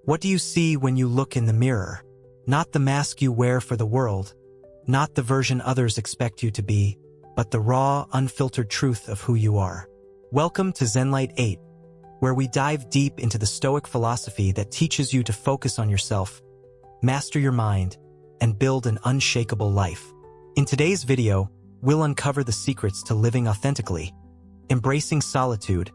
What do you see when you look in the mirror? Not the mask you wear for the world, not the version others expect you to be, but the raw, unfiltered truth of who you are. Welcome to ZenLite8, where we dive deep into the Stoic philosophy that teaches you to focus on yourself, master your mind, and build an unshakable life. In today's video, we'll uncover the secrets to living authentically, embracing solitude,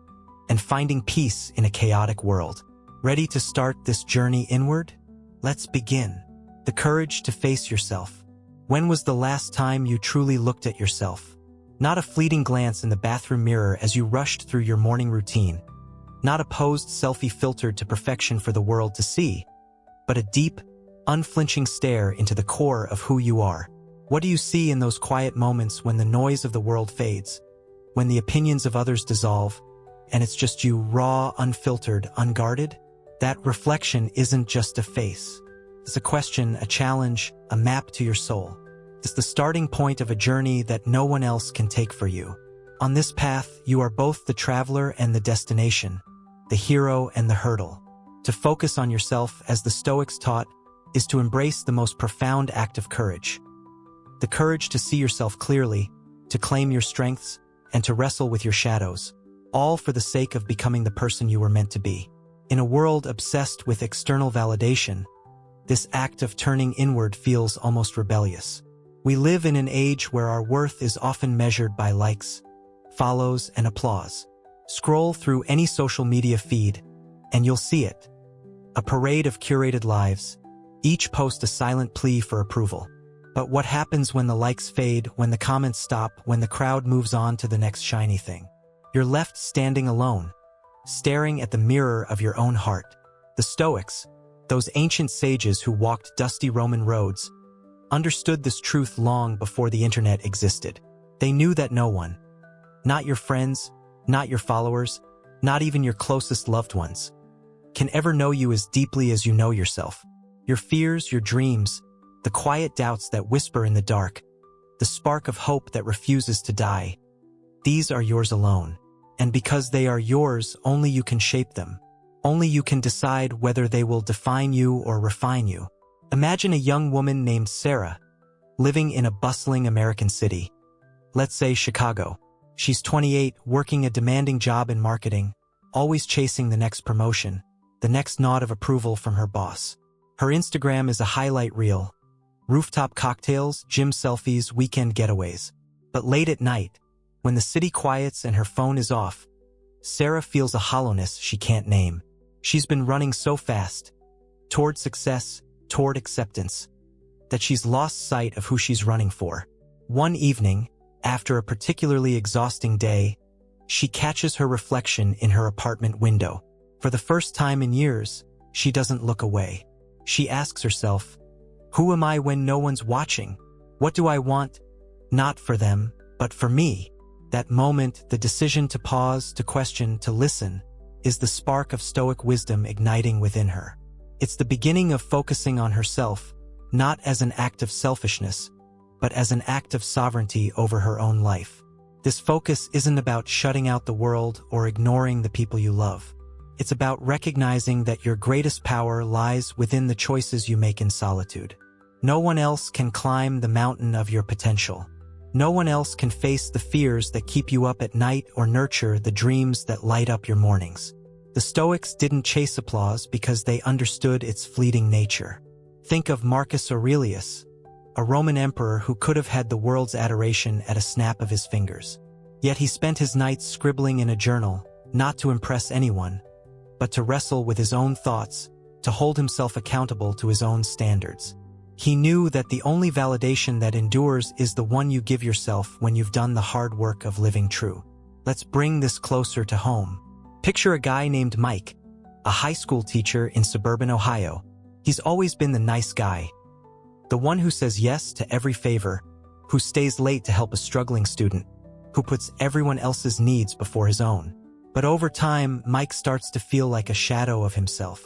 and finding peace in a chaotic world. Ready to start this journey inward? Let's begin. The courage to face yourself. When was the last time you truly looked at yourself? Not a fleeting glance in the bathroom mirror as you rushed through your morning routine. Not a posed selfie filtered to perfection for the world to see, but a deep, unflinching stare into the core of who you are. What do you see in those quiet moments when the noise of the world fades, when the opinions of others dissolve, and it's just you, raw, unfiltered, unguarded? That reflection isn't just a face. It's a question, a challenge, a map to your soul. It's the starting point of a journey that no one else can take for you. On this path, you are both the traveler and the destination, the hero and the hurdle. To focus on yourself, as the Stoics taught, is to embrace the most profound act of courage. The courage to see yourself clearly, to claim your strengths, and to wrestle with your shadows, all for the sake of becoming the person you were meant to be. In a world obsessed with external validation, this act of turning inward feels almost rebellious. We live in an age where our worth is often measured by likes, follows, and applause. Scroll through any social media feed, and you'll see it. A parade of curated lives, each post a silent plea for approval. But what happens when the likes fade, when the comments stop, when the crowd moves on to the next shiny thing? You're left standing alone, staring at the mirror of your own heart. The Stoics, those ancient sages who walked dusty Roman roads, understood this truth long before the internet existed. They knew that no one, not your friends, not your followers, not even your closest loved ones, can ever know you as deeply as you know yourself. Your fears, your dreams, the quiet doubts that whisper in the dark, the spark of hope that refuses to die, these are yours alone. And because they are yours, only you can shape them. Only you can decide whether they will define you or refine you. Imagine a young woman named Sarah, living in a bustling American city. Let's say Chicago. She's 28, working a demanding job in marketing, always chasing the next promotion, the next nod of approval from her boss. Her Instagram is a highlight reel. Rooftop cocktails, gym selfies, weekend getaways. But late at night, when the city quiets and her phone is off, Sarah feels a hollowness she can't name. She's been running so fast, toward success, toward acceptance, that she's lost sight of who she's running for. One evening, after a particularly exhausting day, she catches her reflection in her apartment window. For the first time in years, she doesn't look away. She asks herself, who am I when no one's watching? What do I want? Not for them, but for me. That moment, the decision to pause, to question, to listen, is the spark of Stoic wisdom igniting within her. It's the beginning of focusing on herself, not as an act of selfishness, but as an act of sovereignty over her own life. This focus isn't about shutting out the world or ignoring the people you love. It's about recognizing that your greatest power lies within the choices you make in solitude. No one else can climb the mountain of your potential. No one else can face the fears that keep you up at night or nurture the dreams that light up your mornings. The Stoics didn't chase applause because they understood its fleeting nature. Think of Marcus Aurelius, a Roman emperor who could have had the world's adoration at a snap of his fingers. Yet he spent his nights scribbling in a journal, not to impress anyone, but to wrestle with his own thoughts, to hold himself accountable to his own standards. He knew that the only validation that endures is the one you give yourself when you've done the hard work of living true. Let's bring this closer to home. Picture a guy named Mike, a high school teacher in suburban Ohio. He's always been the nice guy, the one who says yes to every favor, who stays late to help a struggling student, who puts everyone else's needs before his own. But over time, Mike starts to feel like a shadow of himself.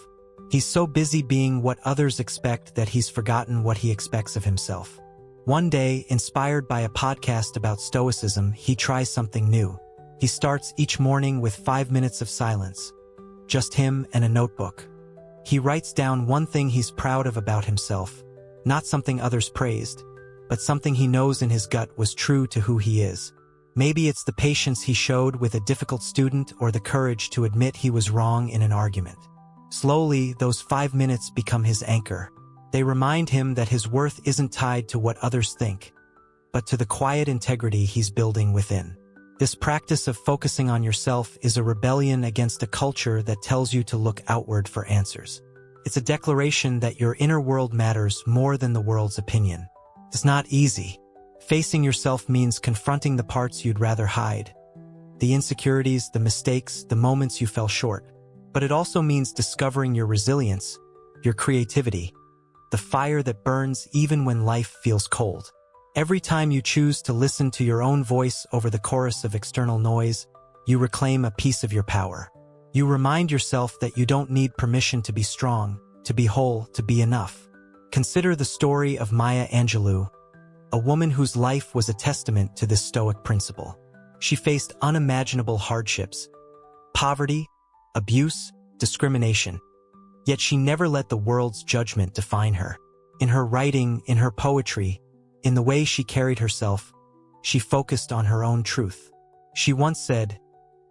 He's so busy being what others expect that he's forgotten what he expects of himself. One day, inspired by a podcast about Stoicism, he tries something new. He starts each morning with 5 minutes of silence, just him and a notebook. He writes down one thing he's proud of about himself, not something others praised, but something he knows in his gut was true to who he is. Maybe it's the patience he showed with a difficult student or the courage to admit he was wrong in an argument. Slowly, those 5 minutes become his anchor. They remind him that his worth isn't tied to what others think, but to the quiet integrity he's building within. This practice of focusing on yourself is a rebellion against a culture that tells you to look outward for answers. It's a declaration that your inner world matters more than the world's opinion. It's not easy. Facing yourself means confronting the parts you'd rather hide, the insecurities, the mistakes, the moments you fell short. But it also means discovering your resilience, your creativity, the fire that burns even when life feels cold. Every time you choose to listen to your own voice over the chorus of external noise, you reclaim a piece of your power. You remind yourself that you don't need permission to be strong, to be whole, to be enough. Consider the story of Maya Angelou, a woman whose life was a testament to this Stoic principle. She faced unimaginable hardships, poverty, abuse, discrimination. Yet she never let the world's judgment define her. In her writing, in her poetry, in the way she carried herself, she focused on her own truth. She once said,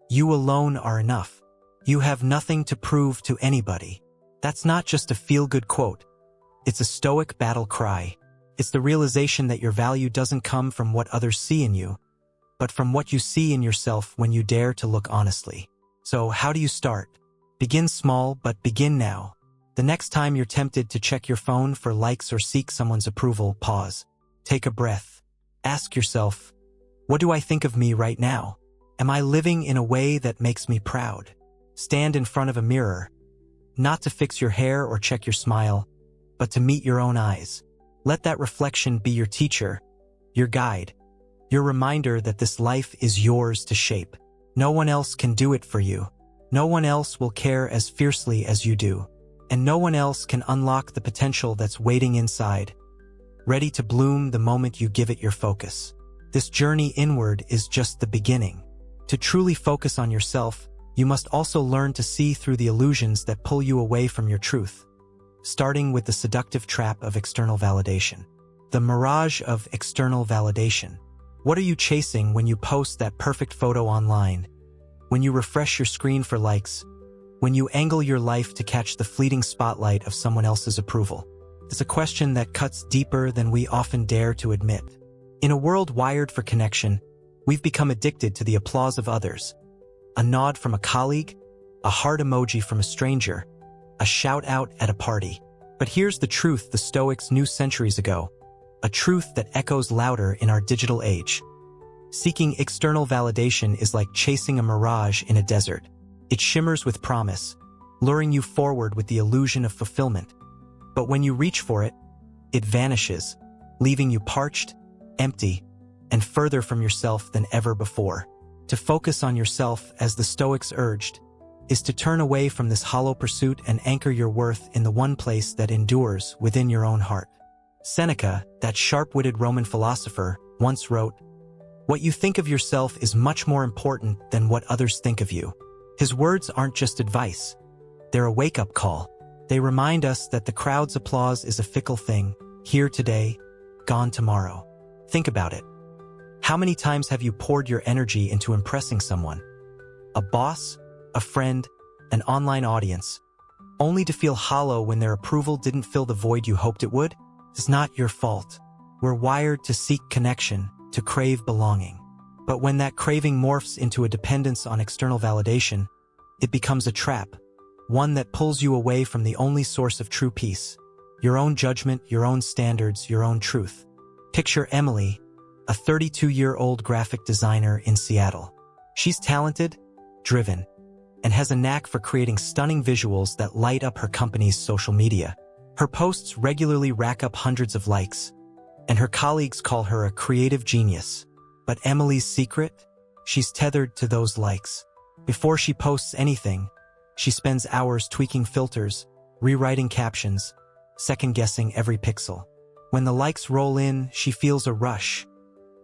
"You alone are enough. You have nothing to prove to anybody." That's not just a feel-good quote. It's a Stoic battle cry. It's the realization that your value doesn't come from what others see in you, but from what you see in yourself when you dare to look honestly. So how do you start? Begin small, but begin now. The next time you're tempted to check your phone for likes or seek someone's approval, pause. Take a breath. Ask yourself, what do I think of me right now? Am I living in a way that makes me proud? Stand in front of a mirror, not to fix your hair or check your smile, but to meet your own eyes. Let that reflection be your teacher, your guide, your reminder that this life is yours to shape. No one else can do it for you. No one else will care as fiercely as you do. And no one else can unlock the potential that's waiting inside, ready to bloom the moment you give it your focus. This journey inward is just the beginning. To truly focus on yourself, you must also learn to see through the illusions that pull you away from your truth. Starting with the seductive trap of external validation. The mirage of external validation. What are you chasing when you post that perfect photo online? When you refresh your screen for likes? When you angle your life to catch the fleeting spotlight of someone else's approval? It's a question that cuts deeper than we often dare to admit. In a world wired for connection, we've become addicted to the applause of others. A nod from a colleague, a heart emoji from a stranger, a shout-out at a party. But here's the truth the Stoics knew centuries ago, a truth that echoes louder in our digital age. Seeking external validation is like chasing a mirage in a desert. It shimmers with promise, luring you forward with the illusion of fulfillment. But when you reach for it, it vanishes, leaving you parched, empty, and further from yourself than ever before. To focus on yourself, as the Stoics urged, is to turn away from this hollow pursuit and anchor your worth in the one place that endures within your own heart. Seneca, that sharp-witted Roman philosopher, once wrote, "What you think of yourself is much more important than what others think of you." His words aren't just advice. They're a wake-up call. They remind us that the crowd's applause is a fickle thing, here today, gone tomorrow. Think about it. How many times have you poured your energy into impressing someone? A boss, a friend, an online audience, only to feel hollow when their approval didn't fill the void you hoped it would? It's not your fault. We're wired to seek connection, to crave belonging. But when that craving morphs into a dependence on external validation, it becomes a trap, one that pulls you away from the only source of true peace, your own judgment, your own standards, your own truth. Picture Emily, a 32-year-old graphic designer in Seattle. She's talented, driven, and has a knack for creating stunning visuals that light up her company's social media. Her posts regularly rack up hundreds of likes, and her colleagues call her a creative genius. But Emily's secret? She's tethered to those likes. Before she posts anything, she spends hours tweaking filters, rewriting captions, second-guessing every pixel. When the likes roll in, she feels a rush,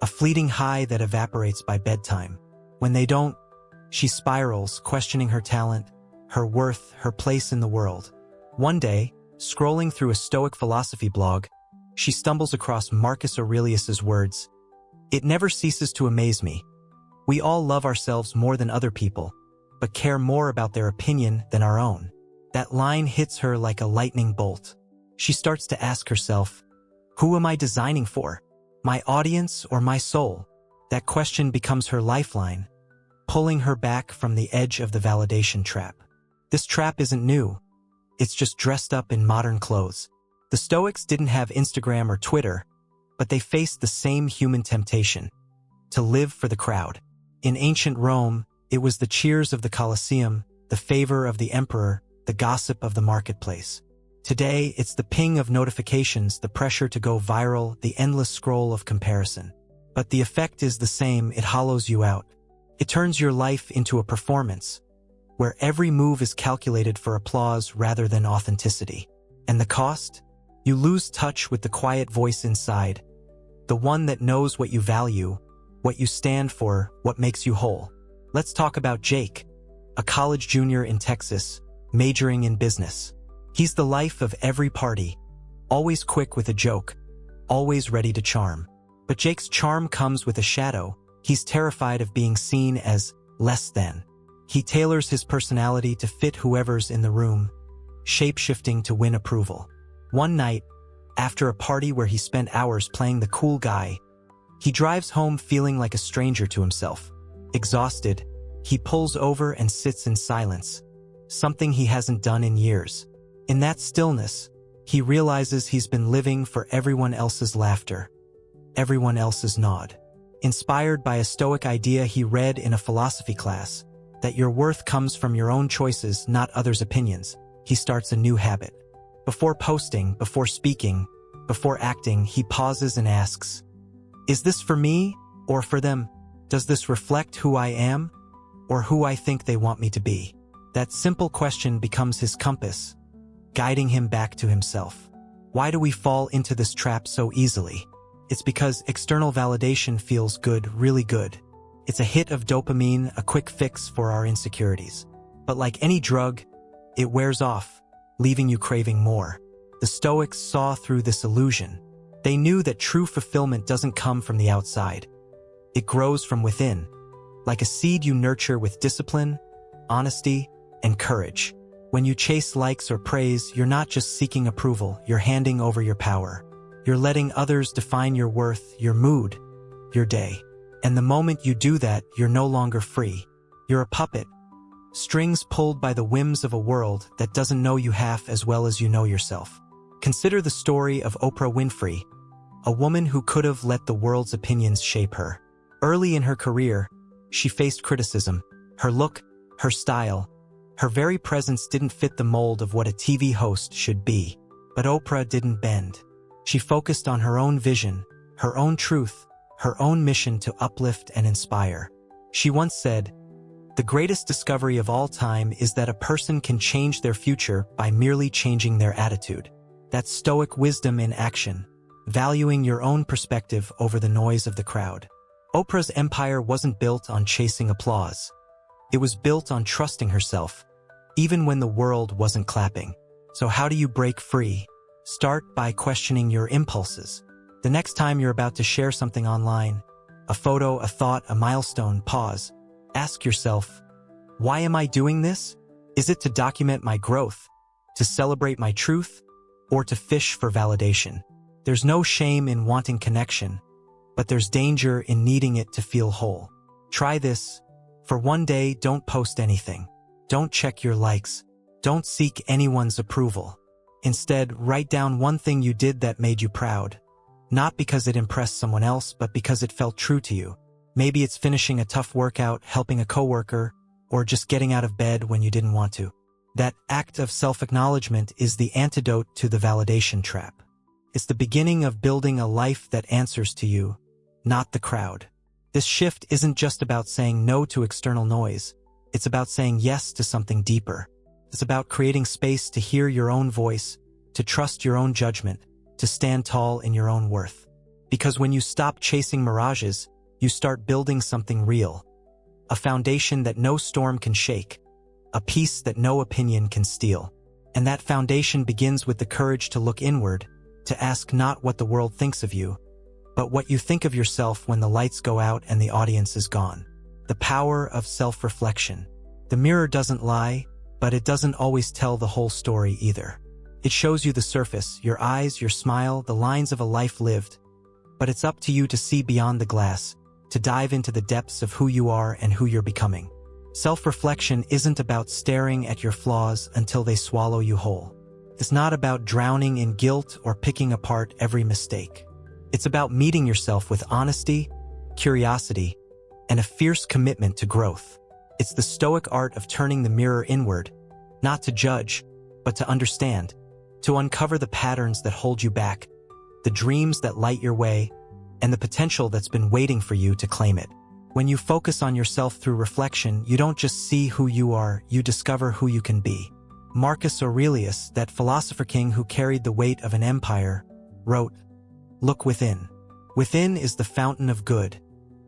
a fleeting high that evaporates by bedtime. When they don't, she spirals, questioning her talent, her worth, her place in the world. One day, scrolling through a Stoic philosophy blog, she stumbles across Marcus Aurelius's words, "It never ceases to amaze me. We all love ourselves more than other people, but care more about their opinion than our own." That line hits her like a lightning bolt. She starts to ask herself, who am I designing for? My audience or my soul? That question becomes her lifeline, pulling her back from the edge of the validation trap. This trap isn't new. It's just dressed up in modern clothes. The Stoics didn't have Instagram or Twitter, but they faced the same human temptation, to live for the crowd. In ancient Rome, it was the cheers of the Colosseum, the favor of the emperor, the gossip of the marketplace. Today, it's the ping of notifications, the pressure to go viral, the endless scroll of comparison. But the effect is the same, it hollows you out. It turns your life into a performance, where every move is calculated for applause rather than authenticity. And the cost? You lose touch with the quiet voice inside, the one that knows what you value, what you stand for, what makes you whole. Let's talk about Jake, a college junior in Texas, majoring in business. He's the life of every party, always quick with a joke, always ready to charm. But Jake's charm comes with a shadow. He's terrified of being seen as less than. He tailors his personality to fit whoever's in the room, shape-shifting to win approval. One night, after a party where he spent hours playing the cool guy, he drives home feeling like a stranger to himself. Exhausted, he pulls over and sits in silence, something he hasn't done in years. In that stillness, he realizes he's been living for everyone else's laughter, everyone else's nod. Inspired by a Stoic idea he read in a philosophy class, that your worth comes from your own choices, not others' opinions, he starts a new habit. Before posting, before speaking, before acting, he pauses and asks, is this for me or for them? Does this reflect who I am or who I think they want me to be? That simple question becomes his compass, guiding him back to himself. Why do we fall into this trap so easily? It's because external validation feels good, really good. It's a hit of dopamine, a quick fix for our insecurities. But like any drug, it wears off, leaving you craving more. The Stoics saw through this illusion. They knew that true fulfillment doesn't come from the outside. It grows from within, like a seed you nurture with discipline, honesty, and courage. When you chase likes or praise, you're not just seeking approval, you're handing over your power. You're letting others define your worth, your mood, your day. And the moment you do that, you're no longer free. You're a puppet, strings pulled by the whims of a world that doesn't know you half as well as you know yourself. Consider the story of Oprah Winfrey, a woman who could have let the world's opinions shape her. Early in her career, she faced criticism. Her look, her style, her very presence didn't fit the mold of what a TV host should be. But Oprah didn't bend. She focused on her own vision, her own truth, her own mission to uplift and inspire. She once said, "The greatest discovery of all time is that a person can change their future by merely changing their attitude." That's Stoic wisdom in action, valuing your own perspective over the noise of the crowd. Oprah's empire wasn't built on chasing applause. It was built on trusting herself, even when the world wasn't clapping. So how do you break free? Start by questioning your impulses. The next time you're about to share something online, a photo, a thought, a milestone, pause. Ask yourself, why am I doing this? Is it to document my growth, to celebrate my truth, or to fish for validation? There's no shame in wanting connection, but there's danger in needing it to feel whole. Try this. For one day, don't post anything. Don't check your likes. Don't seek anyone's approval. Instead, write down one thing you did that made you proud. Not because it impressed someone else, but because it felt true to you. Maybe it's finishing a tough workout, helping a coworker, or just getting out of bed when you didn't want to. That act of self-acknowledgement is the antidote to the validation trap. It's the beginning of building a life that answers to you, not the crowd. This shift isn't just about saying no to external noise. It's about saying yes to something deeper. It's about creating space to hear your own voice, to trust your own judgment, to stand tall in your own worth. Because when you stop chasing mirages, you start building something real. A foundation that no storm can shake. A peace that no opinion can steal. And that foundation begins with the courage to look inward, to ask not what the world thinks of you, but what you think of yourself when the lights go out and the audience is gone. The power of self-reflection. The mirror doesn't lie, but it doesn't always tell the whole story either. It shows you the surface, your eyes, your smile, the lines of a life lived. But it's up to you to see beyond the glass, to dive into the depths of who you are and who you're becoming. Self-reflection isn't about staring at your flaws until they swallow you whole. It's not about drowning in guilt or picking apart every mistake. It's about meeting yourself with honesty, curiosity, and a fierce commitment to growth. It's the Stoic art of turning the mirror inward, not to judge, but to understand, to uncover the patterns that hold you back, the dreams that light your way, and the potential that's been waiting for you to claim it. When you focus on yourself through reflection, you don't just see who you are, you discover who you can be. Marcus Aurelius, that philosopher king who carried the weight of an empire, wrote, "Look within. Within is the fountain of good,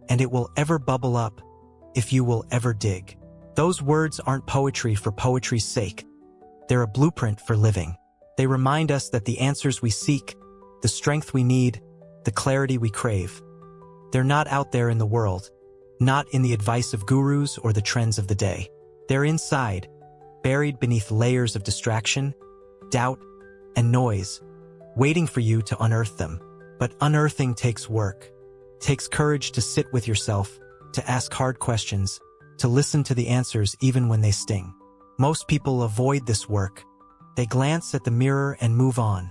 and it will ever bubble up if you will ever dig." Those words aren't poetry for poetry's sake. They're a blueprint for living. They remind us that the answers we seek, the strength we need, the clarity we crave, they're not out there in the world, not in the advice of gurus or the trends of the day. They're inside, buried beneath layers of distraction, doubt, and noise, waiting for you to unearth them. But unearthing takes work. It takes courage to sit with yourself, to ask hard questions, to listen to the answers even when they sting. Most people avoid this work. They glance at the mirror and move on,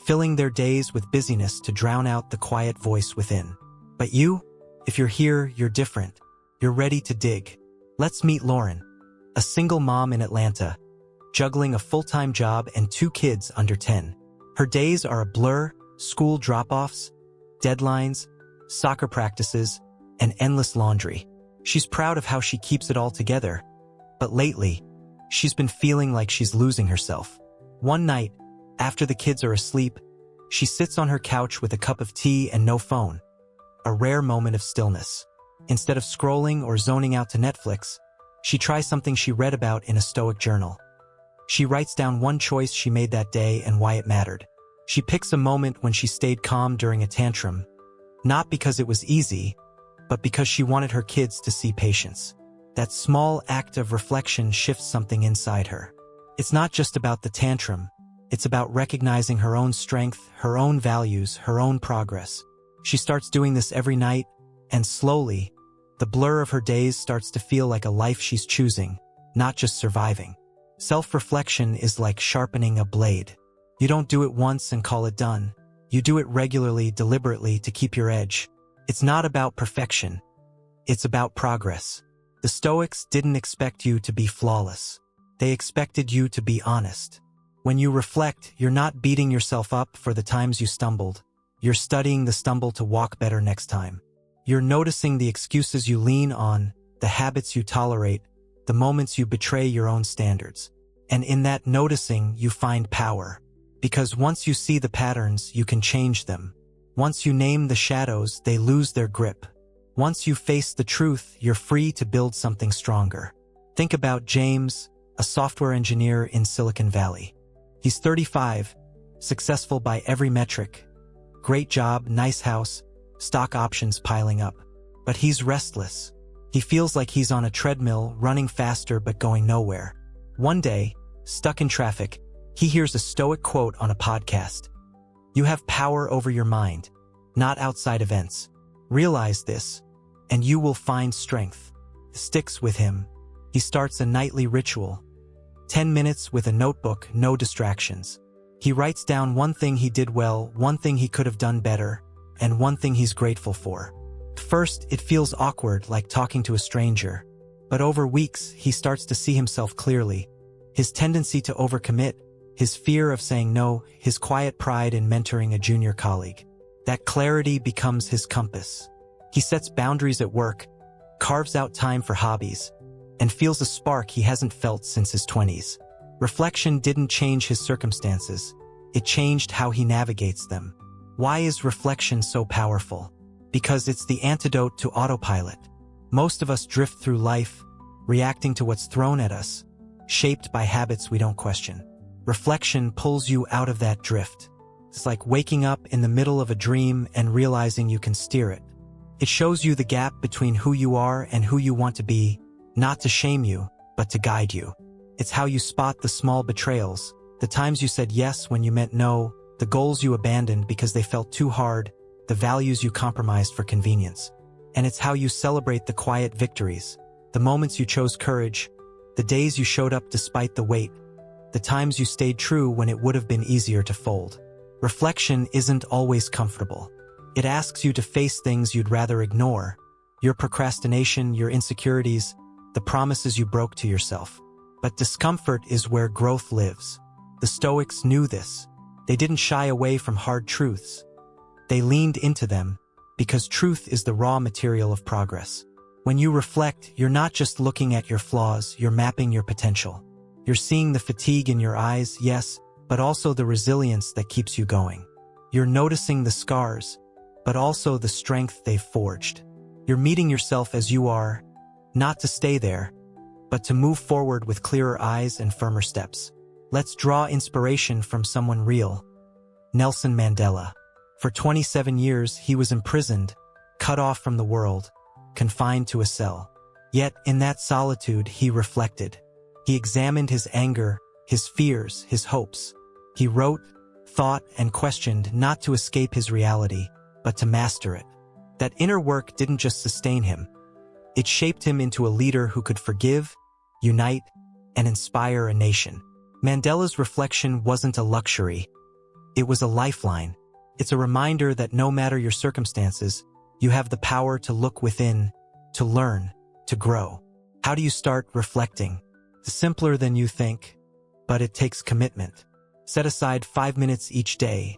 filling their days with busyness to drown out the quiet voice within. But you, if you're here, you're different. You're ready to dig. Let's meet Lauren, a single mom in Atlanta, juggling a full-time job and 2 kids under 10. Her days are a blur, school drop-offs, deadlines, soccer practices, and endless laundry. She's proud of how she keeps it all together, but lately, she's been feeling like she's losing herself. One night, after the kids are asleep, she sits on her couch with a cup of tea and no phone, a rare moment of stillness. Instead of scrolling or zoning out to Netflix, she tries something she read about in a Stoic journal. She writes down one choice she made that day and why it mattered. She picks a moment when she stayed calm during a tantrum, not because it was easy, but because she wanted her kids to see patience. That small act of reflection shifts something inside her. It's not just about the tantrum. It's about recognizing her own strength, her own values, her own progress. She starts doing this every night, and slowly, the blur of her days starts to feel like a life she's choosing, not just surviving. Self-reflection is like sharpening a blade. You don't do it once and call it done. You do it regularly, deliberately, to keep your edge. It's not about perfection. It's about progress. The Stoics didn't expect you to be flawless. They expected you to be honest. When you reflect, you're not beating yourself up for the times you stumbled. You're studying the stumble to walk better next time. You're noticing the excuses you lean on, the habits you tolerate, the moments you betray your own standards. And in that noticing, you find power. Because once you see the patterns, you can change them. Once you name the shadows, they lose their grip. Once you face the truth, you're free to build something stronger. Think about James, a software engineer in Silicon Valley. He's 35, successful by every metric. Great job, nice house, stock options piling up. But he's restless. He feels like he's on a treadmill, running faster but going nowhere. One day, stuck in traffic, he hears a Stoic quote on a podcast. "You have power over your mind, not outside events. Realize this, and you will find strength." It sticks with him. He starts a nightly ritual. 10 minutes with a notebook, no distractions. He writes down one thing he did well, one thing he could have done better, and one thing he's grateful for. At first, it feels awkward, like talking to a stranger. But over weeks, he starts to see himself clearly. His tendency to overcommit, his fear of saying no, his quiet pride in mentoring a junior colleague. That clarity becomes his compass. He sets boundaries at work, carves out time for hobbies, and feels a spark he hasn't felt since his 20s. Reflection didn't change his circumstances. It changed how he navigates them. Why is reflection so powerful? Because it's the antidote to autopilot. Most of us drift through life, reacting to what's thrown at us, shaped by habits we don't question. Reflection pulls you out of that drift. It's like waking up in the middle of a dream and realizing you can steer it. It shows you the gap between who you are and who you want to be, not to shame you, but to guide you. It's how you spot the small betrayals, the times you said yes when you meant no, the goals you abandoned because they felt too hard, the values you compromised for convenience. And it's how you celebrate the quiet victories, the moments you chose courage, the days you showed up despite the weight, the times you stayed true when it would have been easier to fold. Reflection isn't always comfortable. It asks you to face things you'd rather ignore, your procrastination, your insecurities, the promises you broke to yourself. But discomfort is where growth lives. The Stoics knew this. They didn't shy away from hard truths. They leaned into them, because truth is the raw material of progress. When you reflect, you're not just looking at your flaws, you're mapping your potential. You're seeing the fatigue in your eyes, yes, but also the resilience that keeps you going. You're noticing the scars, but also the strength they've forged. You're meeting yourself as you are, not to stay there, but to move forward with clearer eyes and firmer steps. Let's draw inspiration from someone real. Nelson Mandela. For 27 years, he was imprisoned, cut off from the world, confined to a cell. Yet, in that solitude, he reflected. He examined his anger, his fears, his hopes. He wrote, thought, and questioned, not to escape his reality, but to master it. That inner work didn't just sustain him. It shaped him into a leader who could forgive, unite, and inspire a nation. Mandela's reflection wasn't a luxury. It was a lifeline. It's a reminder that no matter your circumstances, you have the power to look within, to learn, to grow. How do you start reflecting? It's simpler than you think, but it takes commitment. Set aside 5 minutes each day,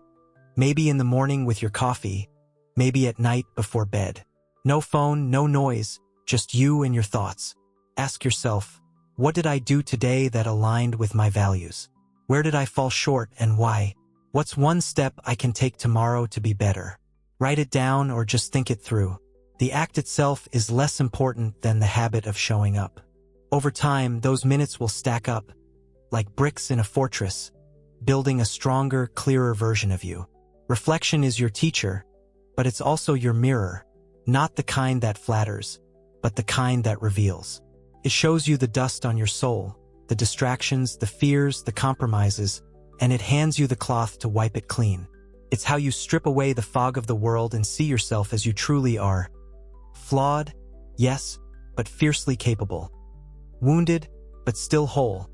maybe in the morning with your coffee, maybe at night before bed. No phone, no noise, just you and your thoughts. Ask yourself, what did I do today that aligned with my values? Where did I fall short and why? What's one step I can take tomorrow to be better? Write it down or just think it through. The act itself is less important than the habit of showing up. Over time, those minutes will stack up, like bricks in a fortress, building a stronger, clearer version of you. Reflection is your teacher, but it's also your mirror, not the kind that flatters, but the kind that reveals. It shows you the dust on your soul, the distractions, the fears, the compromises, and it hands you the cloth to wipe it clean. It's how you strip away the fog of the world and see yourself as you truly are. Flawed, yes, but fiercely capable. Wounded, but still whole.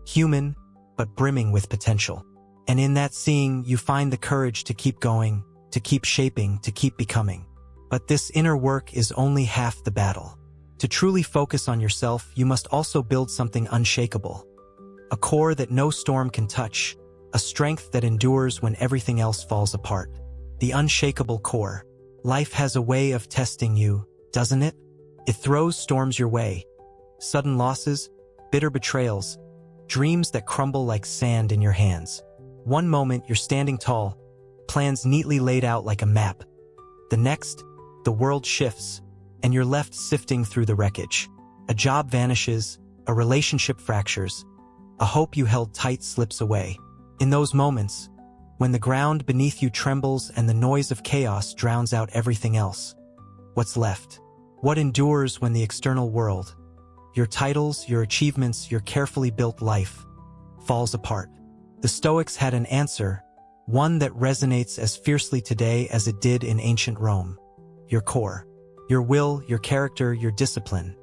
Human, but brimming with potential. And in that seeing, you find the courage to keep going, to keep shaping, to keep becoming. But this inner work is only half the battle. To truly focus on yourself, you must also build something unshakable. A core that no storm can touch, a strength that endures when everything else falls apart. The unshakable core. Life has a way of testing you, doesn't it? It throws storms your way. Sudden losses, bitter betrayals, dreams that crumble like sand in your hands. One moment you're standing tall, plans neatly laid out like a map. The next, the world shifts, and you're left sifting through the wreckage. A job vanishes, a relationship fractures, a hope you held tight slips away. In those moments, when the ground beneath you trembles and the noise of chaos drowns out everything else, what's left? What endures when the external world, your titles, your achievements, your carefully built life, falls apart? The Stoics had an answer, one that resonates as fiercely today as it did in ancient Rome. Your core. Your will, your character, your discipline.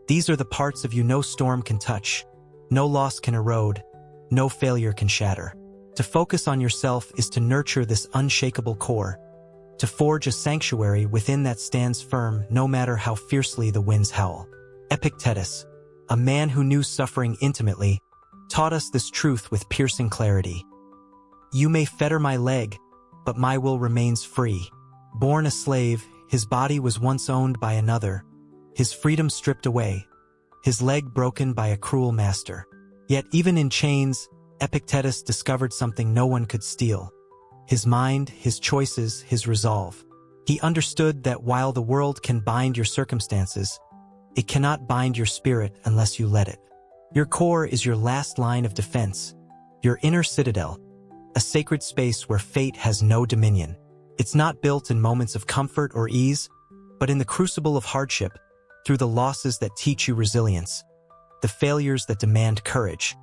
These are the parts of you no storm can touch, no loss can erode, no failure can shatter. To focus on yourself is to nurture this unshakable core, to forge a sanctuary within that stands firm no matter how fiercely the winds howl. Epictetus, a man who knew suffering intimately, taught us this truth with piercing clarity. You may fetter my leg, but my will remains free. Born a slave, his body was once owned by another, his freedom stripped away, his leg broken by a cruel master. Yet even in chains, Epictetus discovered something no one could steal. His mind, his choices, his resolve. He understood that while the world can bind your circumstances, it cannot bind your spirit unless you let it. Your core is your last line of defense, your inner citadel, a sacred space where fate has no dominion. It's not built in moments of comfort or ease, but in the crucible of hardship, through the losses that teach you resilience, the failures that demand courage,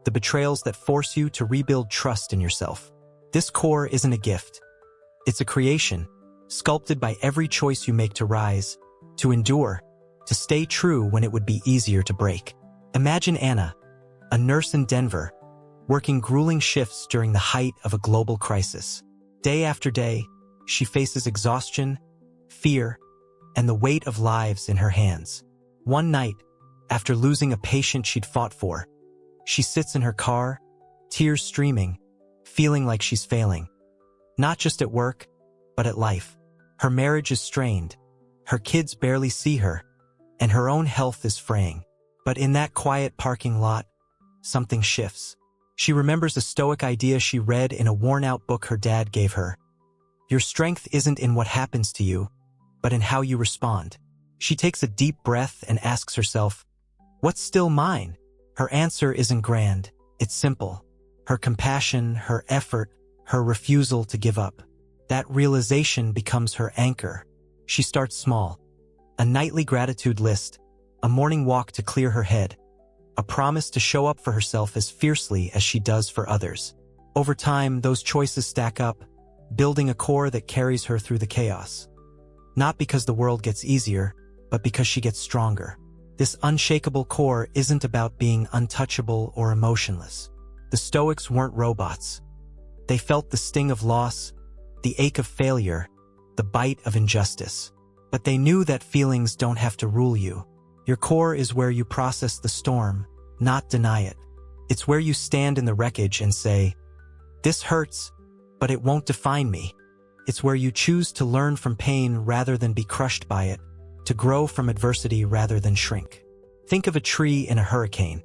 the betrayals that force you to rebuild trust in yourself. This core isn't a gift. It's a creation, sculpted by every choice you make to rise, to endure, to stay true when it would be easier to break. Imagine Anna, a nurse in Denver, working grueling shifts during the height of a global crisis. Day after day, she faces exhaustion, fear, and the weight of lives in her hands. One night, after losing a patient she'd fought for, she sits in her car, tears streaming, feeling like she's failing. Not just at work, but at life. Her marriage is strained, her kids barely see her, and her own health is fraying. But in that quiet parking lot, something shifts. She remembers a Stoic idea she read in a worn-out book her dad gave her. Your strength isn't in what happens to you, but in how you respond. She takes a deep breath and asks herself, what's still mine? Her answer isn't grand, it's simple. Her compassion, her effort, her refusal to give up. That realization becomes her anchor. She starts small. A nightly gratitude list, a morning walk to clear her head, a promise to show up for herself as fiercely as she does for others. Over time, those choices stack up, building a core that carries her through the chaos. Not because the world gets easier, but because she gets stronger. This unshakable core isn't about being untouchable or emotionless. The Stoics weren't robots. They felt the sting of loss, the ache of failure, the bite of injustice. But they knew that feelings don't have to rule you. Your core is where you process the storm, not deny it. It's where you stand in the wreckage and say, this hurts, but it won't define me. It's where you choose to learn from pain rather than be crushed by it, to grow from adversity rather than shrink. Think of a tree in a hurricane.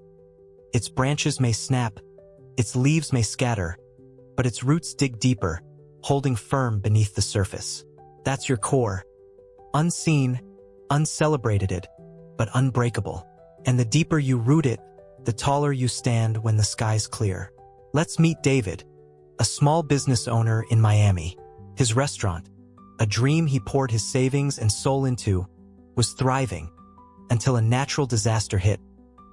Its branches may snap, its leaves may scatter, but its roots dig deeper, holding firm beneath the surface. That's your core. Unseen, uncelebrated, but unbreakable. And the deeper you root it, the taller you stand when the sky's clear. Let's meet David, a small business owner in Miami. His restaurant, a dream he poured his savings and soul into, was thriving until a natural disaster hit,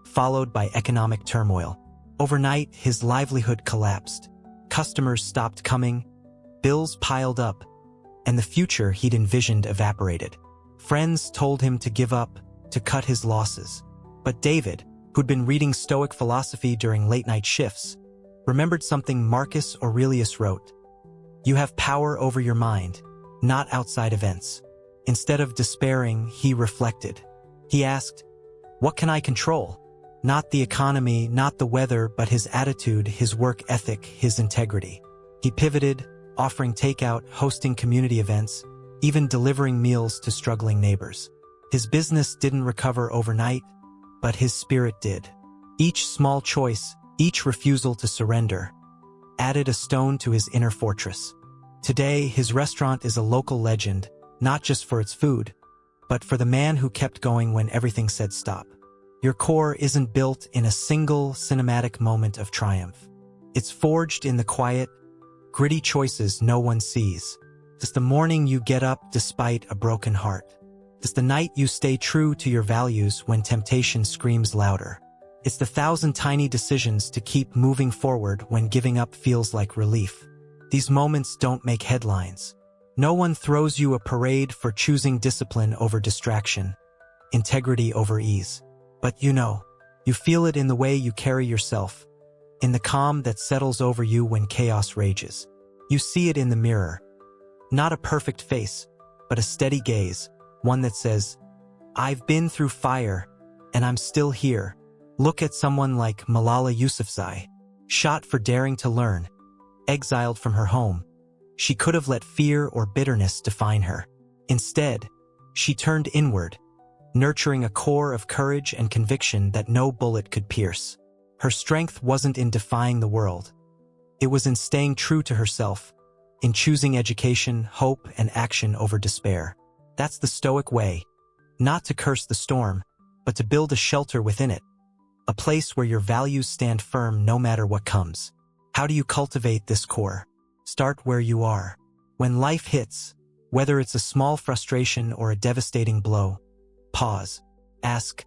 followed by economic turmoil. Overnight, his livelihood collapsed. Customers stopped coming, bills piled up, and the future he'd envisioned evaporated. Friends told him to give up, to cut his losses. But David, who'd been reading Stoic philosophy during late-night shifts, remembered something Marcus Aurelius wrote. You have power over your mind, not outside events. Instead of despairing, he reflected. He asked, what can I control? Not the economy, not the weather, but his attitude, his work ethic, his integrity. He pivoted, offering takeout, hosting community events, even delivering meals to struggling neighbors. His business didn't recover overnight, but his spirit did. Each small choice, each refusal to surrender, added a stone to his inner fortress. Today, his restaurant is a local legend, not just for its food, but for the man who kept going when everything said stop. Your core isn't built in a single cinematic moment of triumph. It's forged in the quiet, gritty choices no one sees. It's the morning you get up despite a broken heart. It's the night you stay true to your values when temptation screams louder. It's the 1,000 tiny decisions to keep moving forward when giving up feels like relief. These moments don't make headlines. No one throws you a parade for choosing discipline over distraction, integrity over ease. But you feel it in the way you carry yourself, in the calm that settles over you when chaos rages. You see it in the mirror. Not a perfect face, but a steady gaze, one that says, I've been through fire, and I'm still here. Look at someone like Malala Yousafzai, shot for daring to learn, exiled from her home. She could have let fear or bitterness define her. Instead, she turned inward, nurturing a core of courage and conviction that no bullet could pierce. Her strength wasn't in defying the world. It was in staying true to herself, in choosing education, hope, and action over despair. That's the Stoic way, not to curse the storm, but to build a shelter within it, a place where your values stand firm no matter what comes. How do you cultivate this core? Start where you are. When life hits, whether it's a small frustration or a devastating blow, pause. Ask,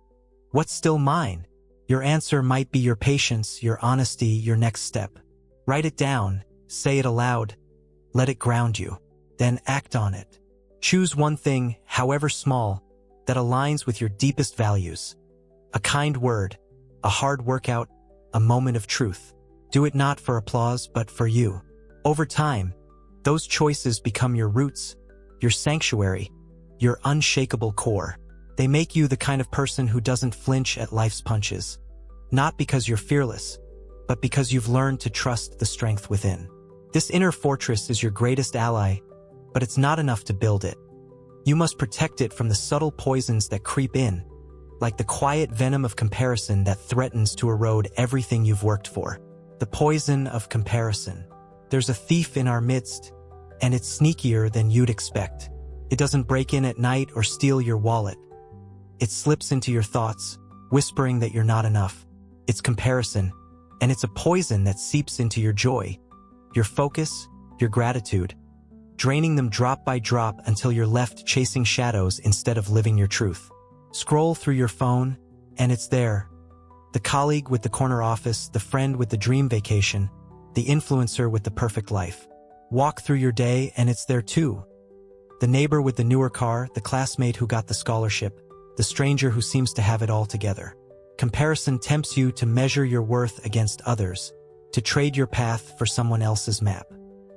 what's still mine? Your answer might be your patience, your honesty, your next step. Write it down, say it aloud, let it ground you. Then act on it. Choose one thing, however small, that aligns with your deepest values. A kind word, a hard workout, a moment of truth. Do it not for applause, but for you. Over time, those choices become your roots, your sanctuary, your unshakable core. They make you the kind of person who doesn't flinch at life's punches. Not because you're fearless, but because you've learned to trust the strength within. This inner fortress is your greatest ally, but it's not enough to build it. You must protect it from the subtle poisons that creep in, like the quiet venom of comparison that threatens to erode everything you've worked for. The poison of comparison. There's a thief in our midst, and it's sneakier than you'd expect. It doesn't break in at night or steal your wallet. It slips into your thoughts, whispering that you're not enough. It's comparison, and it's a poison that seeps into your joy, your focus, your gratitude, draining them drop by drop until you're left chasing shadows instead of living your truth. Scroll through your phone, and it's there. The colleague with the corner office, the friend with the dream vacation, the influencer with the perfect life. Walk through your day, and it's there too. The neighbor with the newer car, the classmate who got the scholarship, the stranger who seems to have it all together. Comparison tempts you to measure your worth against others, to trade your path for someone else's map.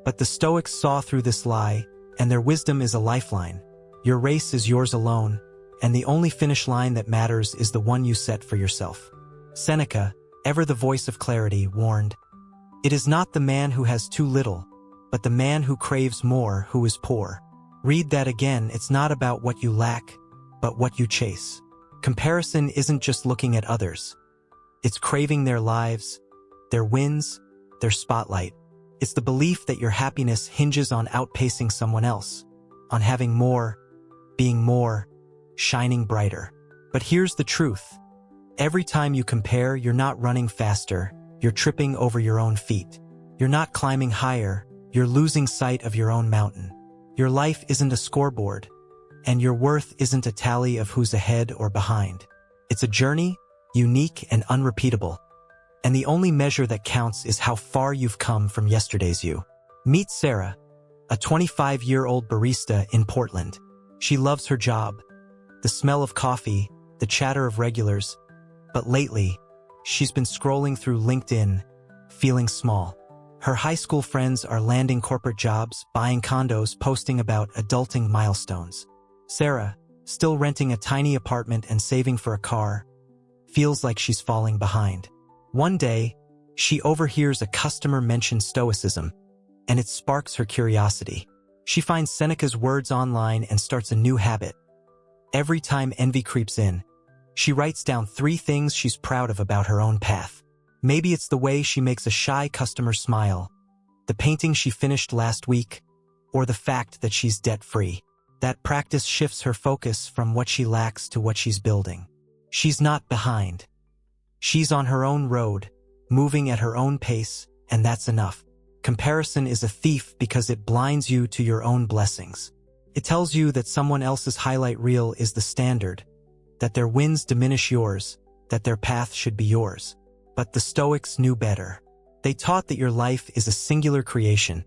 But the Stoics saw through this lie, and their wisdom is a lifeline. Your race is yours alone, and the only finish line that matters is the one you set for yourself. Seneca, ever the voice of clarity, warned, "It is not the man who has too little, but the man who craves more who is poor." Read that again. It's not about what you lack, but what you chase. Comparison isn't just looking at others. It's craving their lives, their wins, their spotlight. It's the belief that your happiness hinges on outpacing someone else, on having more, being more, shining brighter. But here's the truth. Every time you compare, you're not running faster, you're tripping over your own feet. You're not climbing higher, you're losing sight of your own mountain. Your life isn't a scoreboard, and your worth isn't a tally of who's ahead or behind. It's a journey, unique and unrepeatable. And the only measure that counts is how far you've come from yesterday's you. Meet Sarah, a 25-year-old barista in Portland. She loves her job, the smell of coffee, the chatter of regulars. But lately, she's been scrolling through LinkedIn, feeling small. Her high school friends are landing corporate jobs, buying condos, posting about adulting milestones. Sarah, still renting a tiny apartment and saving for a car, feels like she's falling behind. One day, she overhears a customer mention Stoicism, and it sparks her curiosity. She finds Seneca's words online and starts a new habit. Every time envy creeps in, she writes down 3 things she's proud of about her own path. Maybe it's the way she makes a shy customer smile, the painting she finished last week, or the fact that she's debt-free. That practice shifts her focus from what she lacks to what she's building. She's not behind. She's on her own road, moving at her own pace, and that's enough. Comparison is a thief because it blinds you to your own blessings. It tells you that someone else's highlight reel is the standard, that their wins diminish yours, that their path should be yours. But the Stoics knew better. They taught that your life is a singular creation,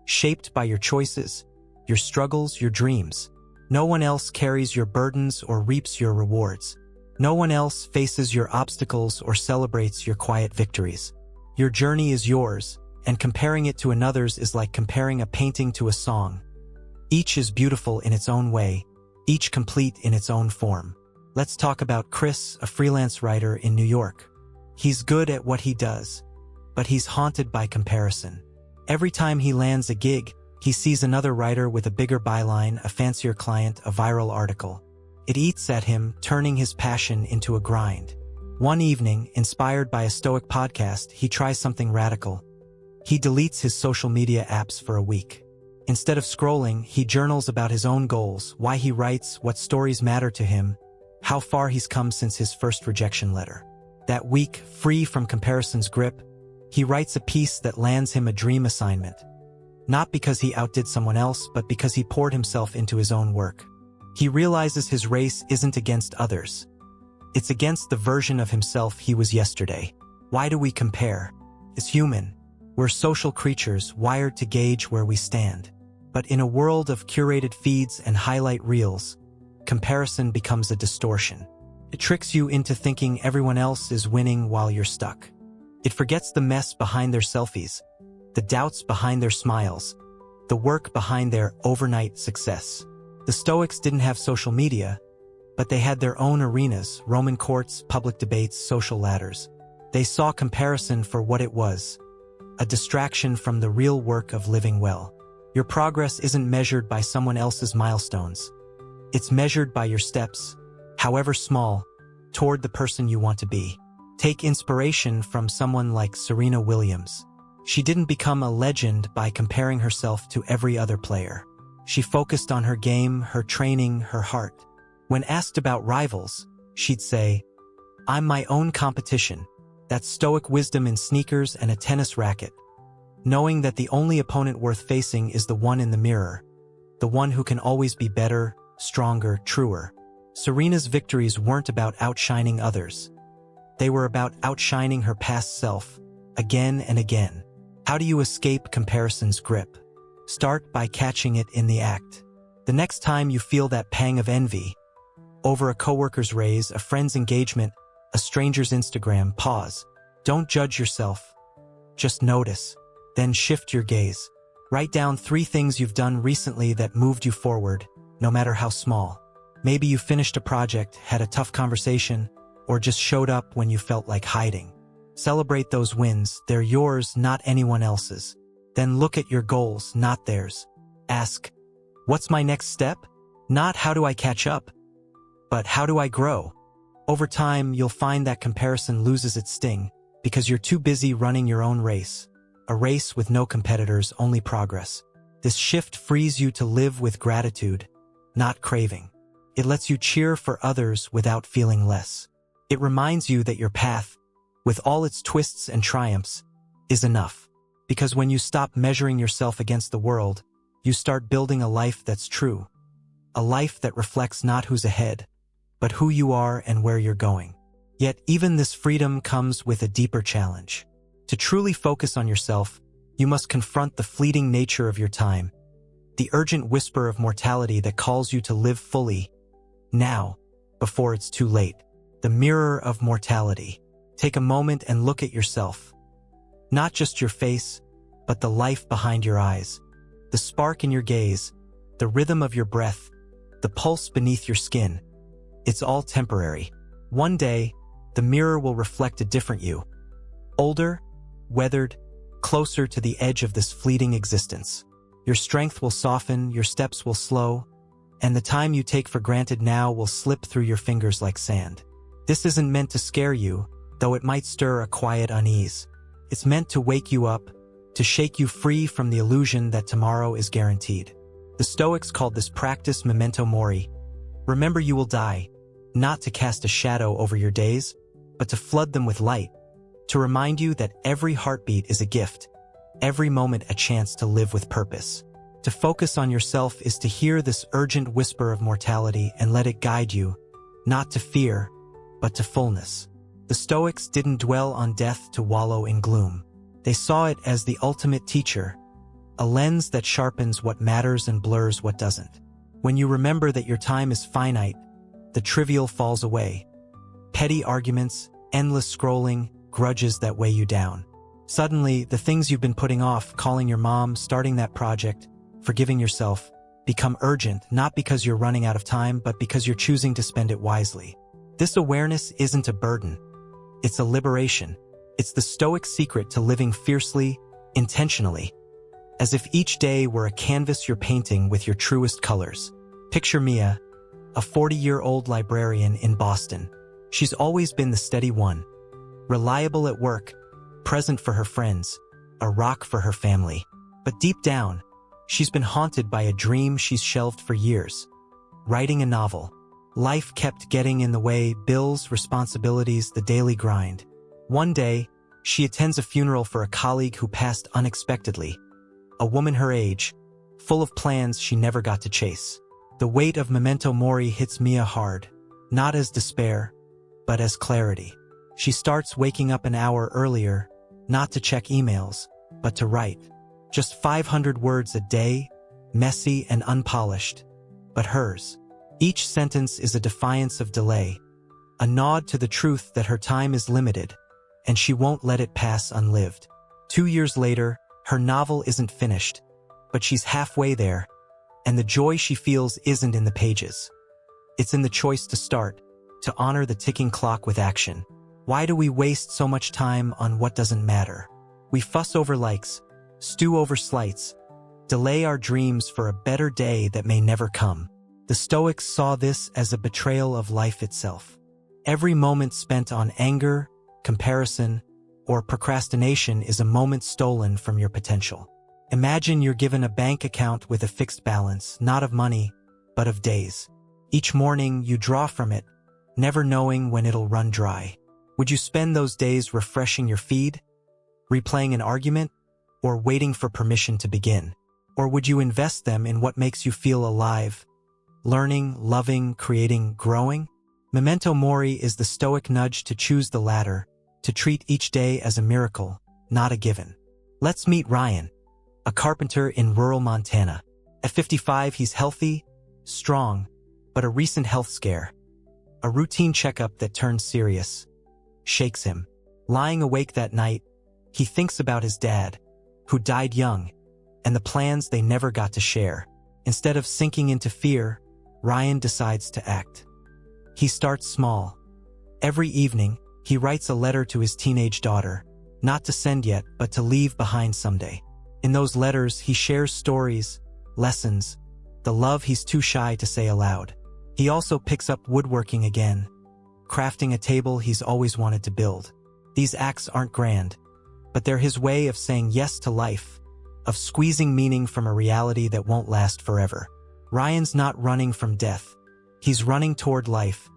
shaped by your choices, your struggles, your dreams. No one else carries your burdens or reaps your rewards. No one else faces your obstacles or celebrates your quiet victories. Your journey is yours, and comparing it to another's is like comparing a painting to a song. Each is beautiful in its own way, each complete in its own form. Let's talk about Chris, a freelance writer in New York. He's good at what he does, but he's haunted by comparison. Every time he lands a gig, he sees another writer with a bigger byline, a fancier client, a viral article. It eats at him, turning his passion into a grind. One evening, inspired by a Stoic podcast, he tries something radical. He deletes his social media apps for a week. Instead of scrolling, he journals about his own goals, why he writes, what stories matter to him, how far he's come since his first rejection letter. That week, free from comparison's grip, He writes a piece that lands him a dream assignment. Not because he outdid someone else, but because he poured himself into his own work. He realizes his race isn't against others. It's against the version of himself he was yesterday. Why do we compare? As human, we're social creatures wired to gauge where we stand. But in a world of curated feeds and highlight reels, comparison becomes a distortion. It tricks you into thinking everyone else is winning while you're stuck. It forgets the mess behind their selfies, the doubts behind their smiles, the work behind their overnight success. The Stoics didn't have social media, but they had their own arenas, Roman courts, public debates, social ladders. They saw comparison for what it was, a distraction from the real work of living well. Your progress isn't measured by someone else's milestones. It's measured by your steps, however small, toward the person you want to be. Take inspiration from someone like Serena Williams. She didn't become a legend by comparing herself to every other player. She focused on her game, her training, her heart. When asked about rivals, she'd say, "I'm my own competition." That's Stoic wisdom in sneakers and a tennis racket. Knowing that the only opponent worth facing is the one in the mirror, the one who can always be better, stronger, truer. Serena's victories weren't about outshining others. They were about outshining her past self, again and again. How do you escape comparison's grip? Start by catching it in the act. The next time you feel that pang of envy, over a coworker's raise, a friend's engagement, a stranger's Instagram, pause. Don't judge yourself. Just notice. Then shift your gaze. Write down 3 things you've done recently that moved you forward, no matter how small. Maybe you finished a project, had a tough conversation, or just showed up when you felt like hiding. Celebrate those wins. They're yours, not anyone else's. Then look at your goals, not theirs. Ask, what's my next step? Not how do I catch up, but how do I grow? Over time, you'll find that comparison loses its sting because you're too busy running your own race. A race with no competitors, only progress. This shift frees you to live with gratitude, not craving. It lets you cheer for others without feeling less. It reminds you that your path, with all its twists and triumphs, is enough. Because when you stop measuring yourself against the world, you start building a life that's true. A life that reflects not who's ahead, but who you are and where you're going. Yet even this freedom comes with a deeper challenge. To truly focus on yourself, you must confront the fleeting nature of your time, the urgent whisper of mortality that calls you to live fully, now, before it's too late. The mirror of mortality. Take a moment and look at yourself. Not just your face, but the life behind your eyes, the spark in your gaze, the rhythm of your breath, the pulse beneath your skin. It's all temporary. One day, the mirror will reflect a different you. Older, weathered, closer to the edge of this fleeting existence. Your strength will soften, your steps will slow, and the time you take for granted now will slip through your fingers like sand. This isn't meant to scare you, though it might stir a quiet unease. It's meant to wake you up, to shake you free from the illusion that tomorrow is guaranteed. The Stoics called this practice memento mori. Remember you will die, not to cast a shadow over your days, but to flood them with light, to remind you that every heartbeat is a gift, every moment a chance to live with purpose. To focus on yourself is to hear this urgent whisper of mortality and let it guide you, not to fear, but to fullness. The Stoics didn't dwell on death to wallow in gloom. They saw it as the ultimate teacher, a lens that sharpens what matters and blurs what doesn't. When you remember that your time is finite, the trivial falls away. Petty arguments, endless scrolling, grudges that weigh you down. Suddenly, the things you've been putting off, calling your mom, starting that project, forgiving yourself, become urgent, not because you're running out of time, but because you're choosing to spend it wisely. This awareness isn't a burden. It's a liberation. It's the Stoic secret to living fiercely, intentionally, as if each day were a canvas you're painting with your truest colors. Picture Mia, a 40-year-old librarian in Boston. She's always been the steady one, reliable at work, present for her friends, a rock for her family. But deep down, she's been haunted by a dream she's shelved for years. Writing a novel. Life kept getting in the way, bills, responsibilities, the daily grind. One day, She attends a funeral for a colleague who passed unexpectedly, a woman her age, full of plans she never got to chase. The weight of Memento Mori hits Mia hard, not as despair, but as clarity. She starts waking up an hour earlier, not to check emails, but to write. Just 500 words a day, messy and unpolished, but hers. Each sentence is a defiance of delay, a nod to the truth that her time is limited, and she won't let it pass unlived. 2 years later, her novel isn't finished, but she's halfway there, and the joy she feels isn't in the pages. It's in the choice to start, to honor the ticking clock with action. Why do we waste so much time on what doesn't matter? We fuss over likes, stew over slights, delay our dreams for a better day that may never come. The Stoics saw this as a betrayal of life itself. Every moment spent on anger, comparison, or procrastination is a moment stolen from your potential. Imagine you're given a bank account with a fixed balance, not of money, but of days. Each morning you draw from it, never knowing when it'll run dry. Would you spend those days refreshing your feed, replaying an argument, or waiting for permission to begin? Or would you invest them in what makes you feel alive, learning, loving, creating, growing? Memento Mori is the Stoic nudge to choose the latter, to treat each day as a miracle, not a given. Let's meet Ryan, a carpenter in rural Montana. At 55, he's healthy, strong, but a recent health scare, a routine checkup that turned serious, shakes him. Lying awake that night, he thinks about his dad, who died young, and the plans they never got to share. Instead of sinking into fear, Ryan decides to act. He starts small. Every evening, he writes a letter to his teenage daughter, not to send yet, but to leave behind someday. In those letters, he shares stories, lessons, the love he's too shy to say aloud. He also picks up woodworking again, crafting a table he's always wanted to build. These acts aren't grand, but they're his way of saying yes to life, of squeezing meaning from a reality that won't last forever. Ryan's not running from death. He's running toward life,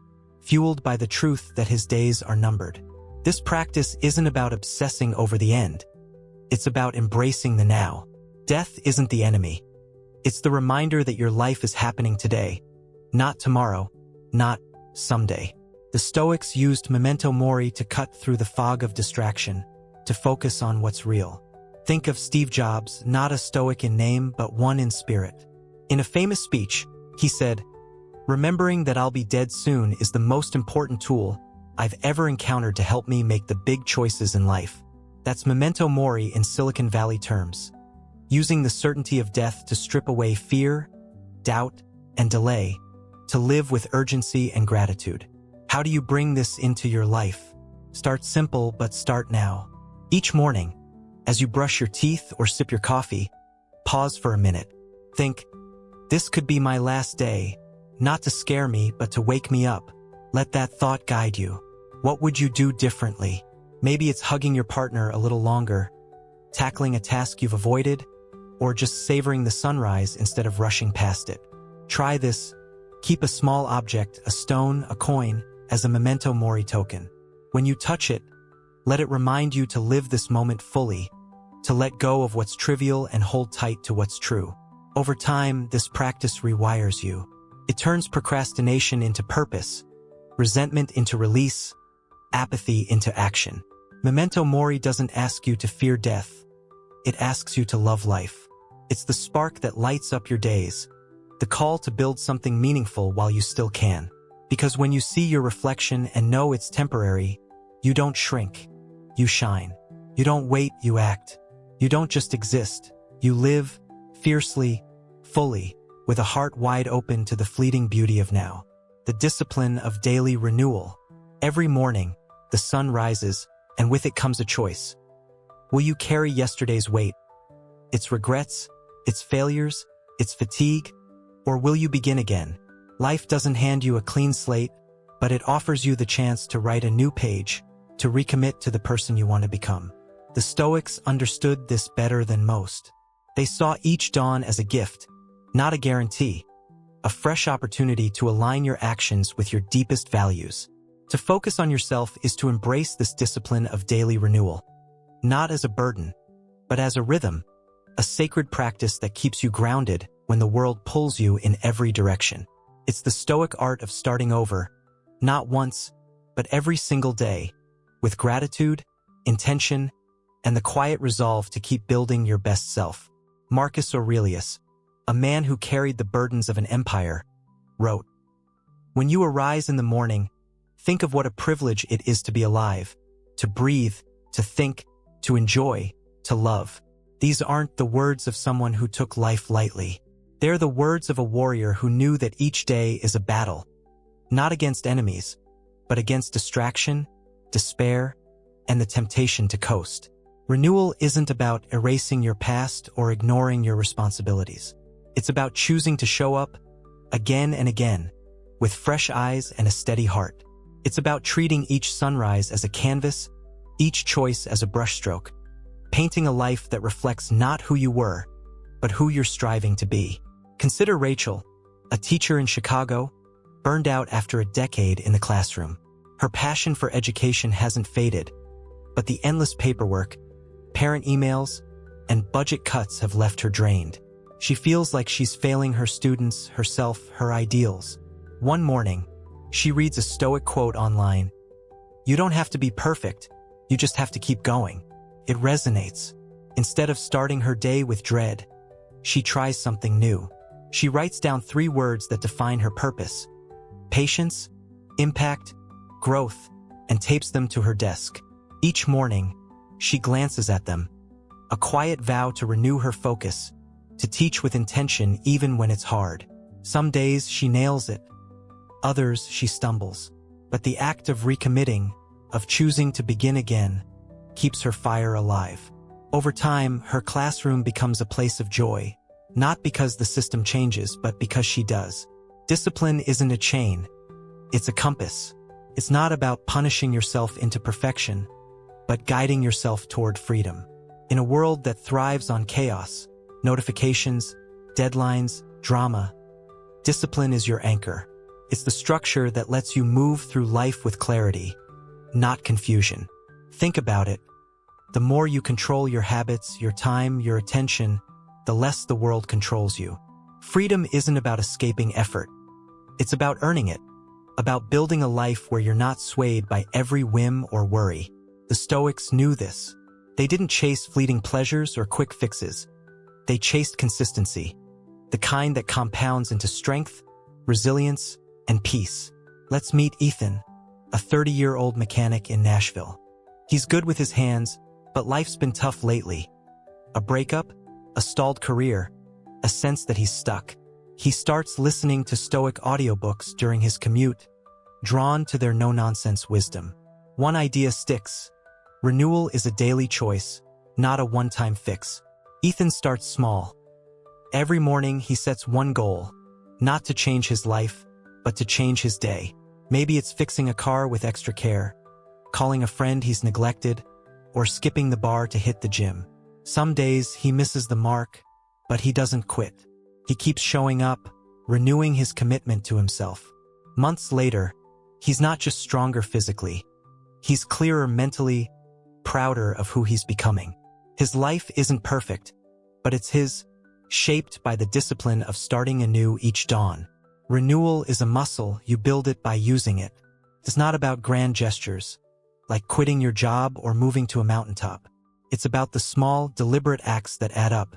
fueled by the truth that his days are numbered. This practice isn't about obsessing over the end. It's about embracing the now. Death isn't the enemy. It's the reminder that your life is happening today, not tomorrow, not someday. The Stoics used Memento Mori to cut through the fog of distraction, to focus on what's real. Think of Steve Jobs, not a Stoic in name, but one in spirit. In a famous speech, he said, "Remembering that I'll be dead soon is the most important tool I've ever encountered to help me make the big choices in life." That's Memento Mori in Silicon Valley terms, using the certainty of death to strip away fear, doubt, and delay, to live with urgency and gratitude. How do you bring this into your life? Start simple, but start now. Each morning, as you brush your teeth or sip your coffee, pause for a minute. Think, this could be my last day, not to scare me, but to wake me up. Let that thought guide you. What would you do differently? Maybe it's hugging your partner a little longer, tackling a task you've avoided, or just savoring the sunrise instead of rushing past it. Try this. Keep a small object, a stone, a coin, as a Memento Mori token. When you touch it, let it remind you to live this moment fully, to let go of what's trivial and hold tight to what's true. Over time, this practice rewires you. It turns procrastination into purpose, resentment into release, apathy into action. Memento Mori doesn't ask you to fear death. It asks you to love life. It's the spark that lights up your days, the call to build something meaningful while you still can. Because when you see your reflection and know it's temporary, you don't shrink, you shine. You don't wait, you act. You don't just exist, you live, fiercely, fully, with a heart wide open to the fleeting beauty of now. The discipline of daily renewal. Every morning, the sun rises, and with it comes a choice. Will you carry yesterday's weight, its regrets, its failures, its fatigue, or will you begin again? Life doesn't hand you a clean slate, but it offers you the chance to write a new page, to recommit to the person you want to become. The Stoics understood this better than most. They saw each dawn as a gift, not a guarantee, a fresh opportunity to align your actions with your deepest values. To focus on yourself is to embrace this discipline of daily renewal. not as a burden, but as a rhythm, a sacred practice that keeps you grounded when the world pulls you in every direction. It's the Stoic art of starting over, not once, but every single day, with gratitude, intention, and the quiet resolve to keep building your best self. Marcus Aurelius, a man who carried the burdens of an empire, wrote, "When you arise in the morning, think of what a privilege it is to be alive, to breathe, to think, to enjoy, to love." These aren't the words of someone who took life lightly. They're the words of a warrior who knew that each day is a battle, not against enemies, but against distraction, despair, and the temptation to coast. Renewal isn't about erasing your past or ignoring your responsibilities. It's about choosing to show up again and again, with fresh eyes and a steady heart. It's about treating each sunrise as a canvas, each choice as a brushstroke, painting a life that reflects not who you were, but who you're striving to be. Consider Rachel, a teacher in Chicago, burned out after a decade in the classroom. Her passion for education hasn't faded, but the endless paperwork, parent emails, and budget cuts have left her drained. She feels like she's failing her students, herself, her ideals. One morning, she reads a Stoic quote online, "You don't have to be perfect, you just have to keep going." It resonates. Instead of starting her day with dread, she tries something new. She writes down 3 words that define her purpose: patience, impact, growth, and tapes them to her desk. Each morning, she glances at them, a quiet vow to renew her focus, to teach with intention even when it's hard. Some days she nails it, others she stumbles. But the act of recommitting, of choosing to begin again, keeps her fire alive. Over time, her classroom becomes a place of joy, not because the system changes, but because she does. Discipline isn't a chain, it's a compass. It's not about punishing yourself into perfection, but guiding yourself toward freedom. In a world that thrives on chaos, notifications, deadlines, drama, discipline is your anchor. It's the structure that lets you move through life with clarity, not confusion. Think about it. The more you control your habits, your time, your attention, the less the world controls you. Freedom isn't about escaping effort. It's about earning it, about building a life where you're not swayed by every whim or worry. The Stoics knew this. They didn't chase fleeting pleasures or quick fixes. They chased consistency, the kind that compounds into strength, resilience, and peace. Let's meet Ethan, a 30-year-old mechanic in Nashville. He's good with his hands, but life's been tough lately. A breakup, a stalled career, a sense that he's stuck. He starts listening to Stoic audiobooks during his commute, drawn to their no-nonsense wisdom. One idea sticks. Renewal is a daily choice, not a one-time fix. Ethan starts small. Every morning he sets one goal, not to change his life, but to change his day. Maybe it's fixing a car with extra care, calling a friend he's neglected, or skipping the bar to hit the gym. Some days he misses the mark, but he doesn't quit. He keeps showing up, renewing his commitment to himself. Months later, he's not just stronger physically. He's clearer mentally, prouder of who he's becoming. His life isn't perfect, but it's his, shaped by the discipline of starting anew each dawn. Renewal is a muscle, you build it by using it. It's not about grand gestures, like quitting your job or moving to a mountaintop. It's about the small, deliberate acts that add up.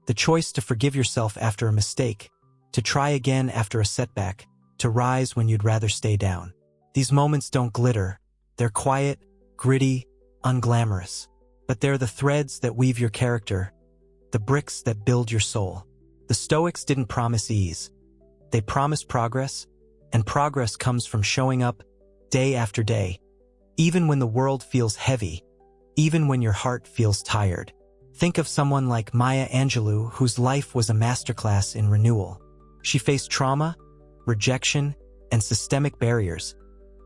The choice to forgive yourself after a mistake, to try again after a setback, to rise when you'd rather stay down. These moments don't glitter. They're quiet, gritty, unglamorous. But they're the threads that weave your character, the bricks that build your soul. The Stoics didn't promise ease. They promised progress, and progress comes from showing up day after day, even when the world feels heavy, even when your heart feels tired. Think of someone like Maya Angelou, whose life was a masterclass in renewal. She faced trauma, rejection, and systemic barriers,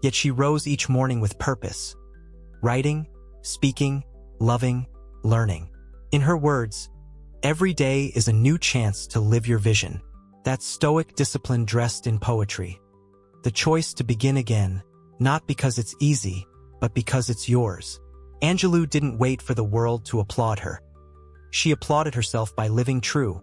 yet she rose each morning with purpose. Writing, speaking, loving, learning. In her words, every day is a new chance to live your vision. That's Stoic discipline dressed in poetry. The choice to begin again, not because it's easy, but because it's yours. Angelou didn't wait for the world to applaud her. She applauded herself by living true,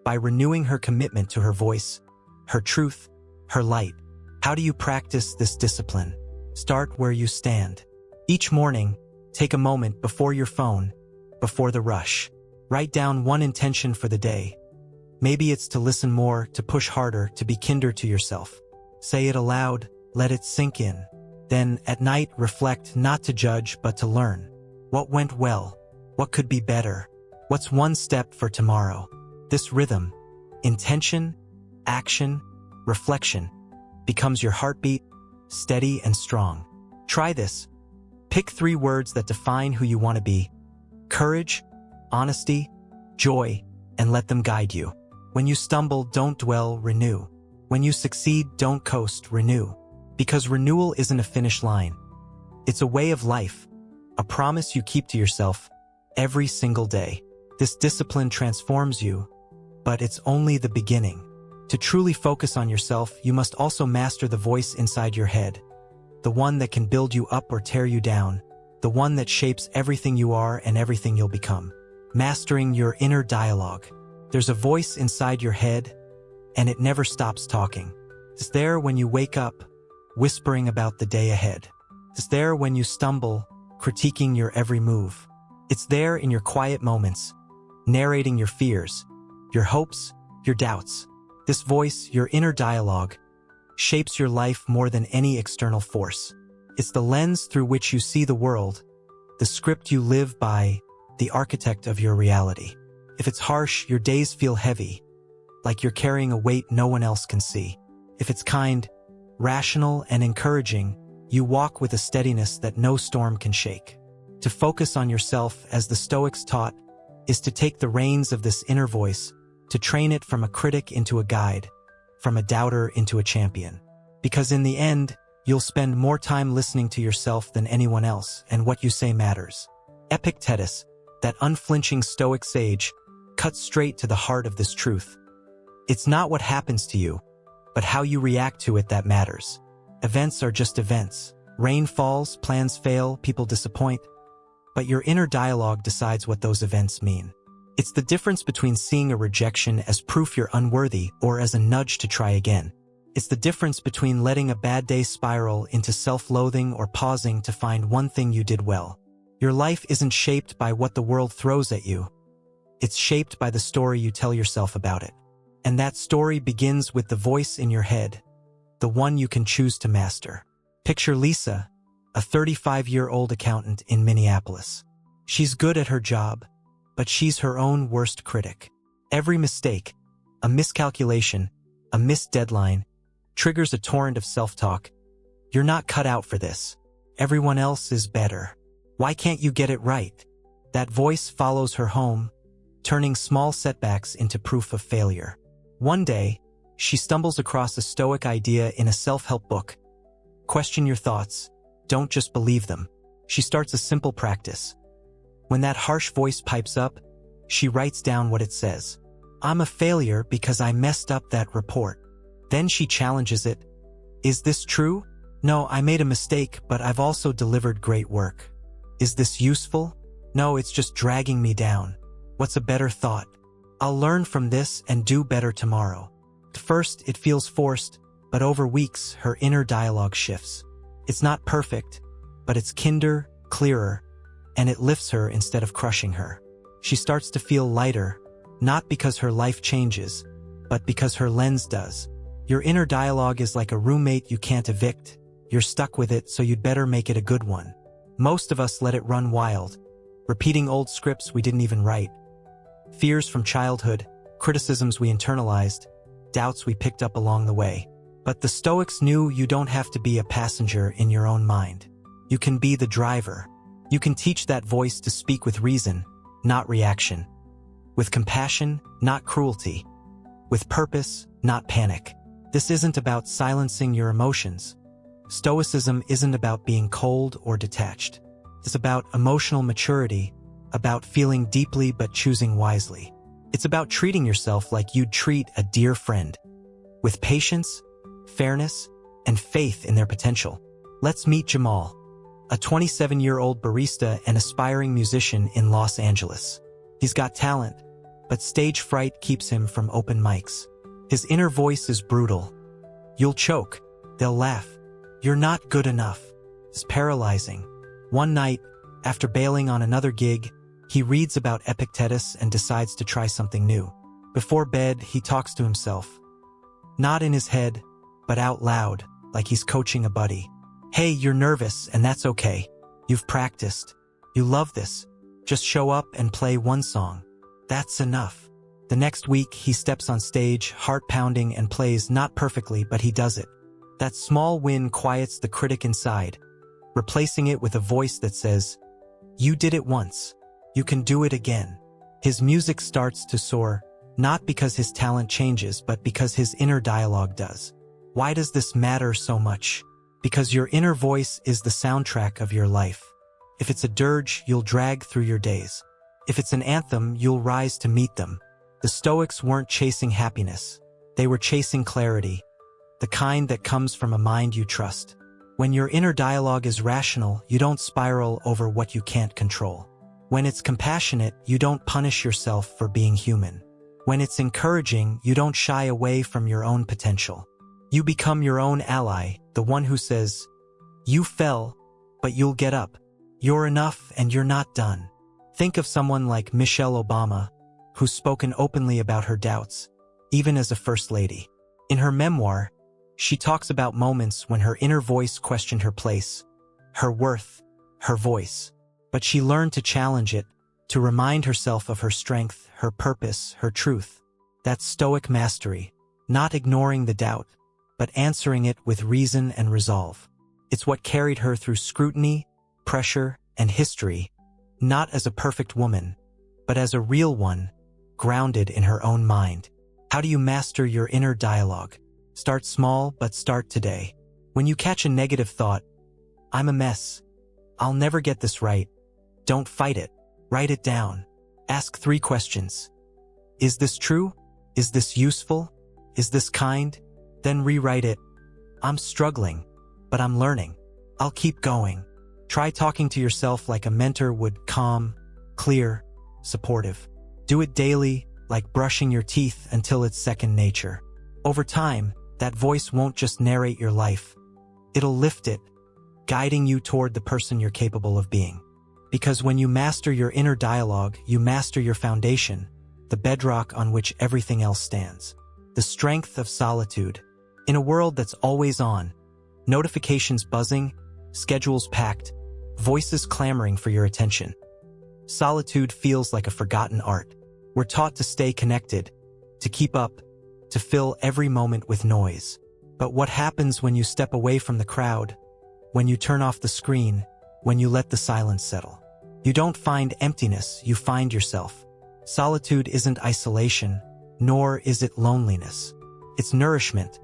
by renewing her commitment to her voice, her truth, her light. How do you practice this discipline? Start where you stand. Each morning, take a moment before your phone, before the rush. Write down one intention for the day. Maybe it's to listen more, to push harder, to be kinder to yourself. Say it aloud, let it sink in. Then, at night, reflect, not to judge, but to learn. What went well? What could be better? What's one step for tomorrow? This rhythm, intention, action, reflection, becomes your heartbeat, steady and strong. Try this. Pick 3 words that define who you want to be: courage, honesty, joy, and let them guide you. When you stumble, don't dwell, renew. When you succeed, don't coast, renew. Because renewal isn't a finish line. It's a way of life, a promise you keep to yourself every single day. This discipline transforms you, but it's only the beginning. To truly focus on yourself, you must also master the voice inside your head, the one that can build you up or tear you down, the one that shapes everything you are and everything you'll become. Mastering your inner dialogue. There's a voice inside your head, and it never stops talking. It's there when you wake up, whispering about the day ahead. It's there when you stumble, critiquing your every move. It's there in your quiet moments, narrating your fears, your hopes, your doubts. This voice, your inner dialogue, shapes your life more than any external force. It's the lens through which you see the world, the script you live by, the architect of your reality. If it's harsh, your days feel heavy, like you're carrying a weight no one else can see. If it's kind, rational, and encouraging, you walk with a steadiness that no storm can shake. To focus on yourself, as the Stoics taught, is to take the reins of this inner voice, to train it from a critic into a guide, from a doubter into a champion. Because in the end, you'll spend more time listening to yourself than anyone else, and what you say matters. Epictetus, that unflinching Stoic sage, cuts straight to the heart of this truth. It's not what happens to you, but how you react to it that matters. Events are just events. Rain falls, plans fail, people disappoint. But your inner dialogue decides what those events mean. It's the difference between seeing a rejection as proof you're unworthy or as a nudge to try again. It's the difference between letting a bad day spiral into self-loathing or pausing to find one thing you did well. Your life isn't shaped by what the world throws at you. It's shaped by the story you tell yourself about it. And that story begins with the voice in your head, the one you can choose to master. Picture Lisa, a 35-year-old accountant in Minneapolis. She's good at her job, but she's her own worst critic. Every mistake, a miscalculation, a missed deadline, triggers a torrent of self-talk. You're not cut out for this. Everyone else is better. Why can't you get it right? That voice follows her home, turning small setbacks into proof of failure. One day, she stumbles across a Stoic idea in a self-help book. Question your thoughts. Don't just believe them. She starts a simple practice. When that harsh voice pipes up, she writes down what it says. I'm a failure because I messed up that report. Then she challenges it. Is this true? No, I made a mistake, but I've also delivered great work. Is this useful? No, it's just dragging me down. What's a better thought? I'll learn from this and do better tomorrow. At first, it feels forced, but over weeks, her inner dialogue shifts. It's not perfect, but it's kinder, clearer, and it lifts her instead of crushing her. She starts to feel lighter, not because her life changes, but because her lens does. Your inner dialogue is like a roommate you can't evict. You're stuck with it, so you'd better make it a good one. Most of us let it run wild, repeating old scripts we didn't even write. Fears from childhood, criticisms we internalized, doubts we picked up along the way. But the Stoics knew you don't have to be a passenger in your own mind. You can be the driver. You can teach that voice to speak with reason, not reaction. With compassion, not cruelty. With purpose, not panic. This isn't about silencing your emotions. Stoicism isn't about being cold or detached. It's about emotional maturity, about feeling deeply but choosing wisely. It's about treating yourself like you'd treat a dear friend, with patience, fairness, and faith in their potential. Let's meet Jamal, a a 27-year-old barista and aspiring musician in Los Angeles. He's got talent, but stage fright keeps him from open mics. His inner voice is brutal. You'll choke. They'll laugh. You're not good enough. It's paralyzing. One night, after bailing on another gig, he reads about Epictetus and decides to try something new. Before bed, he talks to himself. Not in his head, but out loud, like he's coaching a buddy. Hey, you're nervous, and that's okay. You've practiced. You love this. Just show up and play one song. That's enough. The next week, he steps on stage, heart-pounding, and plays not perfectly, but he does it. That small win quiets the critic inside, replacing it with a voice that says, "You did it once. You can do it again." His music starts to soar, not because his talent changes, but because his inner dialogue does. Why does this matter so much? Because your inner voice is the soundtrack of your life. If it's a dirge, you'll drag through your days. If it's an anthem, you'll rise to meet them. The Stoics weren't chasing happiness. They were chasing clarity, the kind that comes from a mind you trust. When your inner dialogue is rational, you don't spiral over what you can't control. When it's compassionate, you don't punish yourself for being human. When it's encouraging, you don't shy away from your own potential. You become your own ally, the one who says, "You fell, but you'll get up. You're enough and you're not done." Think of someone like Michelle Obama, who's spoken openly about her doubts, even as a first lady. In her memoir, she talks about moments when her inner voice questioned her place, her worth, her voice. But she learned to challenge it, to remind herself of her strength, her purpose, her truth. That's Stoic mastery, not ignoring the doubt, but answering it with reason and resolve. It's what carried her through scrutiny, pressure, and history, not as a perfect woman, but as a real one, grounded in her own mind. How do you master your inner dialogue? Start small, but start today. When you catch a negative thought, "I'm a mess. I'll never get this right," don't fight it. Write it down. Ask 3 questions. Is this true? Is this useful? Is this kind? Then rewrite it. "I'm struggling, but I'm learning. I'll keep going." Try talking to yourself like a mentor would, calm, clear, supportive. Do it daily, like brushing your teeth, until it's second nature. Over time, that voice won't just narrate your life. It'll lift it, guiding you toward the person you're capable of being. Because when you master your inner dialogue, you master your foundation, the bedrock on which everything else stands. The strength of solitude. In a world that's always on, notifications buzzing, schedules packed, voices clamoring for your attention, solitude feels like a forgotten art. We're taught to stay connected, to keep up, to fill every moment with noise. But what happens when you step away from the crowd, when you turn off the screen, when you let the silence settle? You don't find emptiness, you find yourself. Solitude isn't isolation, nor is it loneliness. It's nourishment,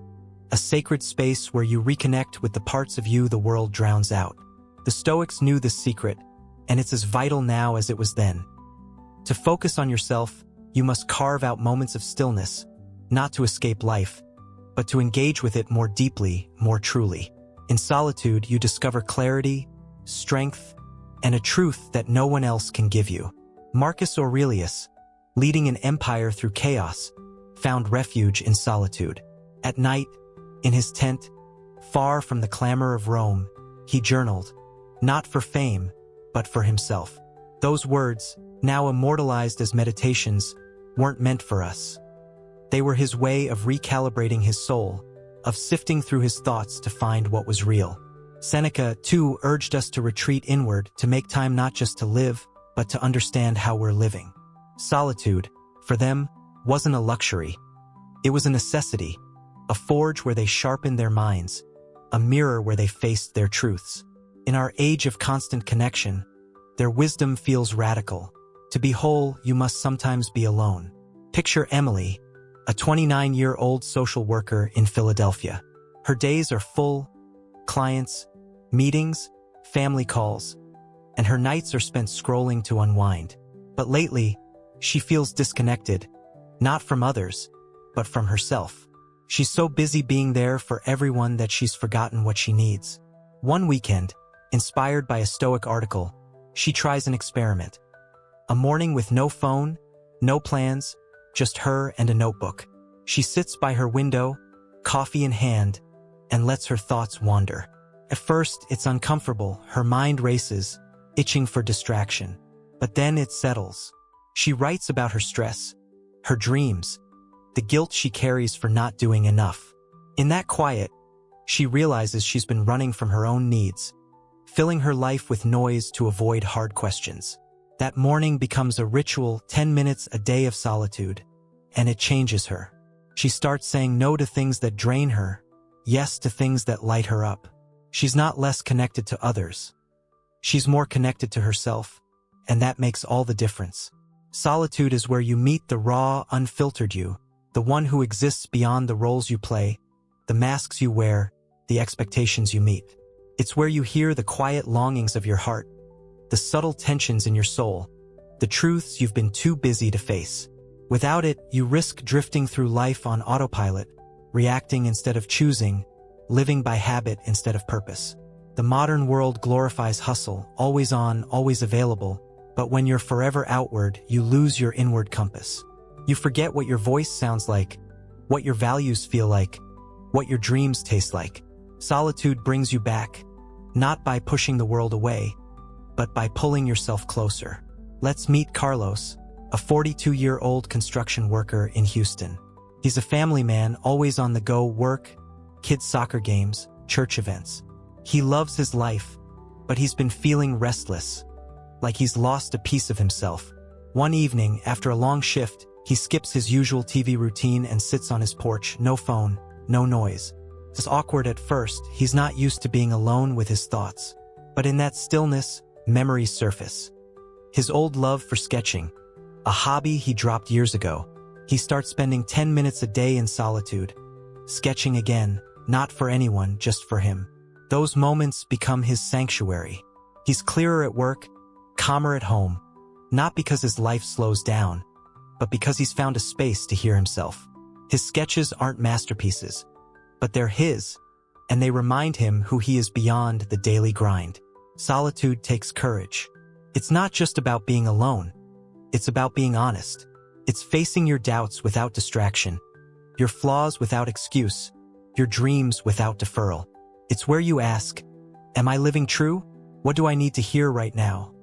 a sacred space where you reconnect with the parts of you the world drowns out. The Stoics knew this secret, and it's as vital now as it was then. To focus on yourself, you must carve out moments of stillness, not to escape life, but to engage with it more deeply, more truly. In solitude, you discover clarity, strength, and a truth that no one else can give you. Marcus Aurelius, leading an empire through chaos, found refuge in solitude. At night, in his tent, far from the clamor of Rome, he journaled, not for fame, but for himself. Those words, now immortalized as meditations, weren't meant for us. They were his way of recalibrating his soul, of sifting through his thoughts to find what was real. Seneca, too, urged us to retreat inward, to make time not just to live, but to understand how we're living. Solitude, for them, wasn't a luxury. It was a necessity, a forge where they sharpened their minds, a mirror where they faced their truths. In our age of constant connection, their wisdom feels radical. To be whole, you must sometimes be alone. Picture Emily, a 29-year-old social worker in Philadelphia. Her days are full, clients, meetings, family calls, and her nights are spent scrolling to unwind. But lately, she feels disconnected, not from others, but from herself. She's so busy being there for everyone that she's forgotten what she needs. One weekend, Inspired by a Stoic article, she tries an experiment. A morning with no phone, no plans, just her and a notebook. She sits by her window, coffee in hand, and lets her thoughts wander. At first, it's uncomfortable, her mind races, itching for distraction. But then it settles. She writes about her stress, her dreams, the guilt she carries for not doing enough. In that quiet, she realizes she's been running from her own needs, filling her life with noise to avoid hard questions. That morning becomes a ritual, 10 minutes a day of solitude, and it changes her. She starts saying no to things that drain her, yes to things that light her up. She's not less connected to others. She's more connected to herself, and that makes all the difference. Solitude is where you meet the raw, unfiltered you, the one who exists beyond the roles you play, the masks you wear, the expectations you meet. It's where you hear the quiet longings of your heart, the subtle tensions in your soul, the truths you've been too busy to face. Without it, you risk drifting through life on autopilot, reacting instead of choosing, living by habit instead of purpose. The modern world glorifies hustle, always on, always available, but when you're forever outward, you lose your inward compass. You forget what your voice sounds like, what your values feel like, what your dreams taste like. Solitude brings you back, not by pushing the world away, but by pulling yourself closer. Let's meet Carlos, a 42-year-old construction worker in Houston. He's a family man, always on the go, work, kids' soccer games, church events. He loves his life, but he's been feeling restless, like he's lost a piece of himself. One evening, after a long shift, he skips his usual TV routine and sits on his porch, no phone, no noise. It's awkward at first, he's not used to being alone with his thoughts. But in that stillness, memories surface. His old love for sketching, a hobby he dropped years ago. He starts spending 10 minutes a day in solitude, sketching again, not for anyone, just for him. Those moments become his sanctuary. He's clearer at work, calmer at home, not because his life slows down, but because he's found a space to hear himself. His sketches aren't masterpieces, but they're his, and they remind him who he is beyond the daily grind. Solitude takes courage. It's not just about being alone. It's about being honest. It's facing your doubts without distraction, your flaws without excuse, your dreams without deferral. It's where you ask, am I living true? What do I need to hear right now?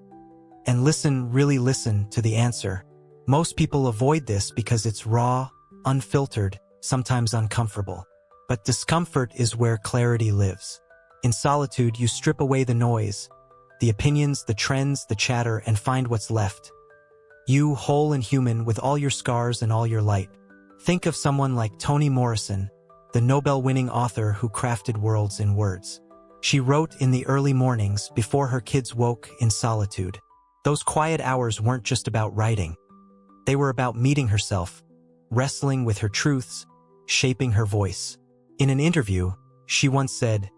And listen, really listen to the answer. Most people avoid this because it's raw, unfiltered, sometimes uncomfortable. But discomfort is where clarity lives. In solitude, you strip away the noise, the opinions, the trends, the chatter, and find what's left. You, whole and human, with all your scars and all your light. Think of someone like Toni Morrison, the Nobel-winning author who crafted worlds in words. She wrote in the early mornings before her kids woke in solitude. Those quiet hours weren't just about writing. They were about meeting herself, wrestling with her truths, shaping her voice. In an interview, she once said,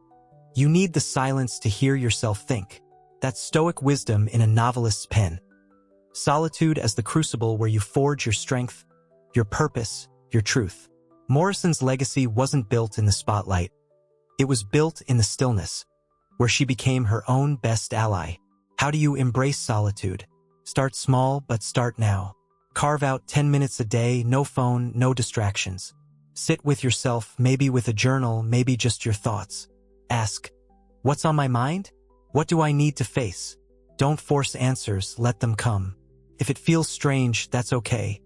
"You need the silence to hear yourself think." That's Stoic wisdom in a novelist's pen. Solitude as the crucible where you forge your strength, your purpose, your truth. Morrison's legacy wasn't built in the spotlight. It was built in the stillness, where she became her own best ally. How do you embrace solitude? Start small, but start now. Carve out 10 minutes a day, no phone, no distractions. Sit with yourself, maybe with a journal, maybe just your thoughts. Ask, what's on my mind? What do I need to face? Don't force answers, let them come. If it feels strange, that's okay.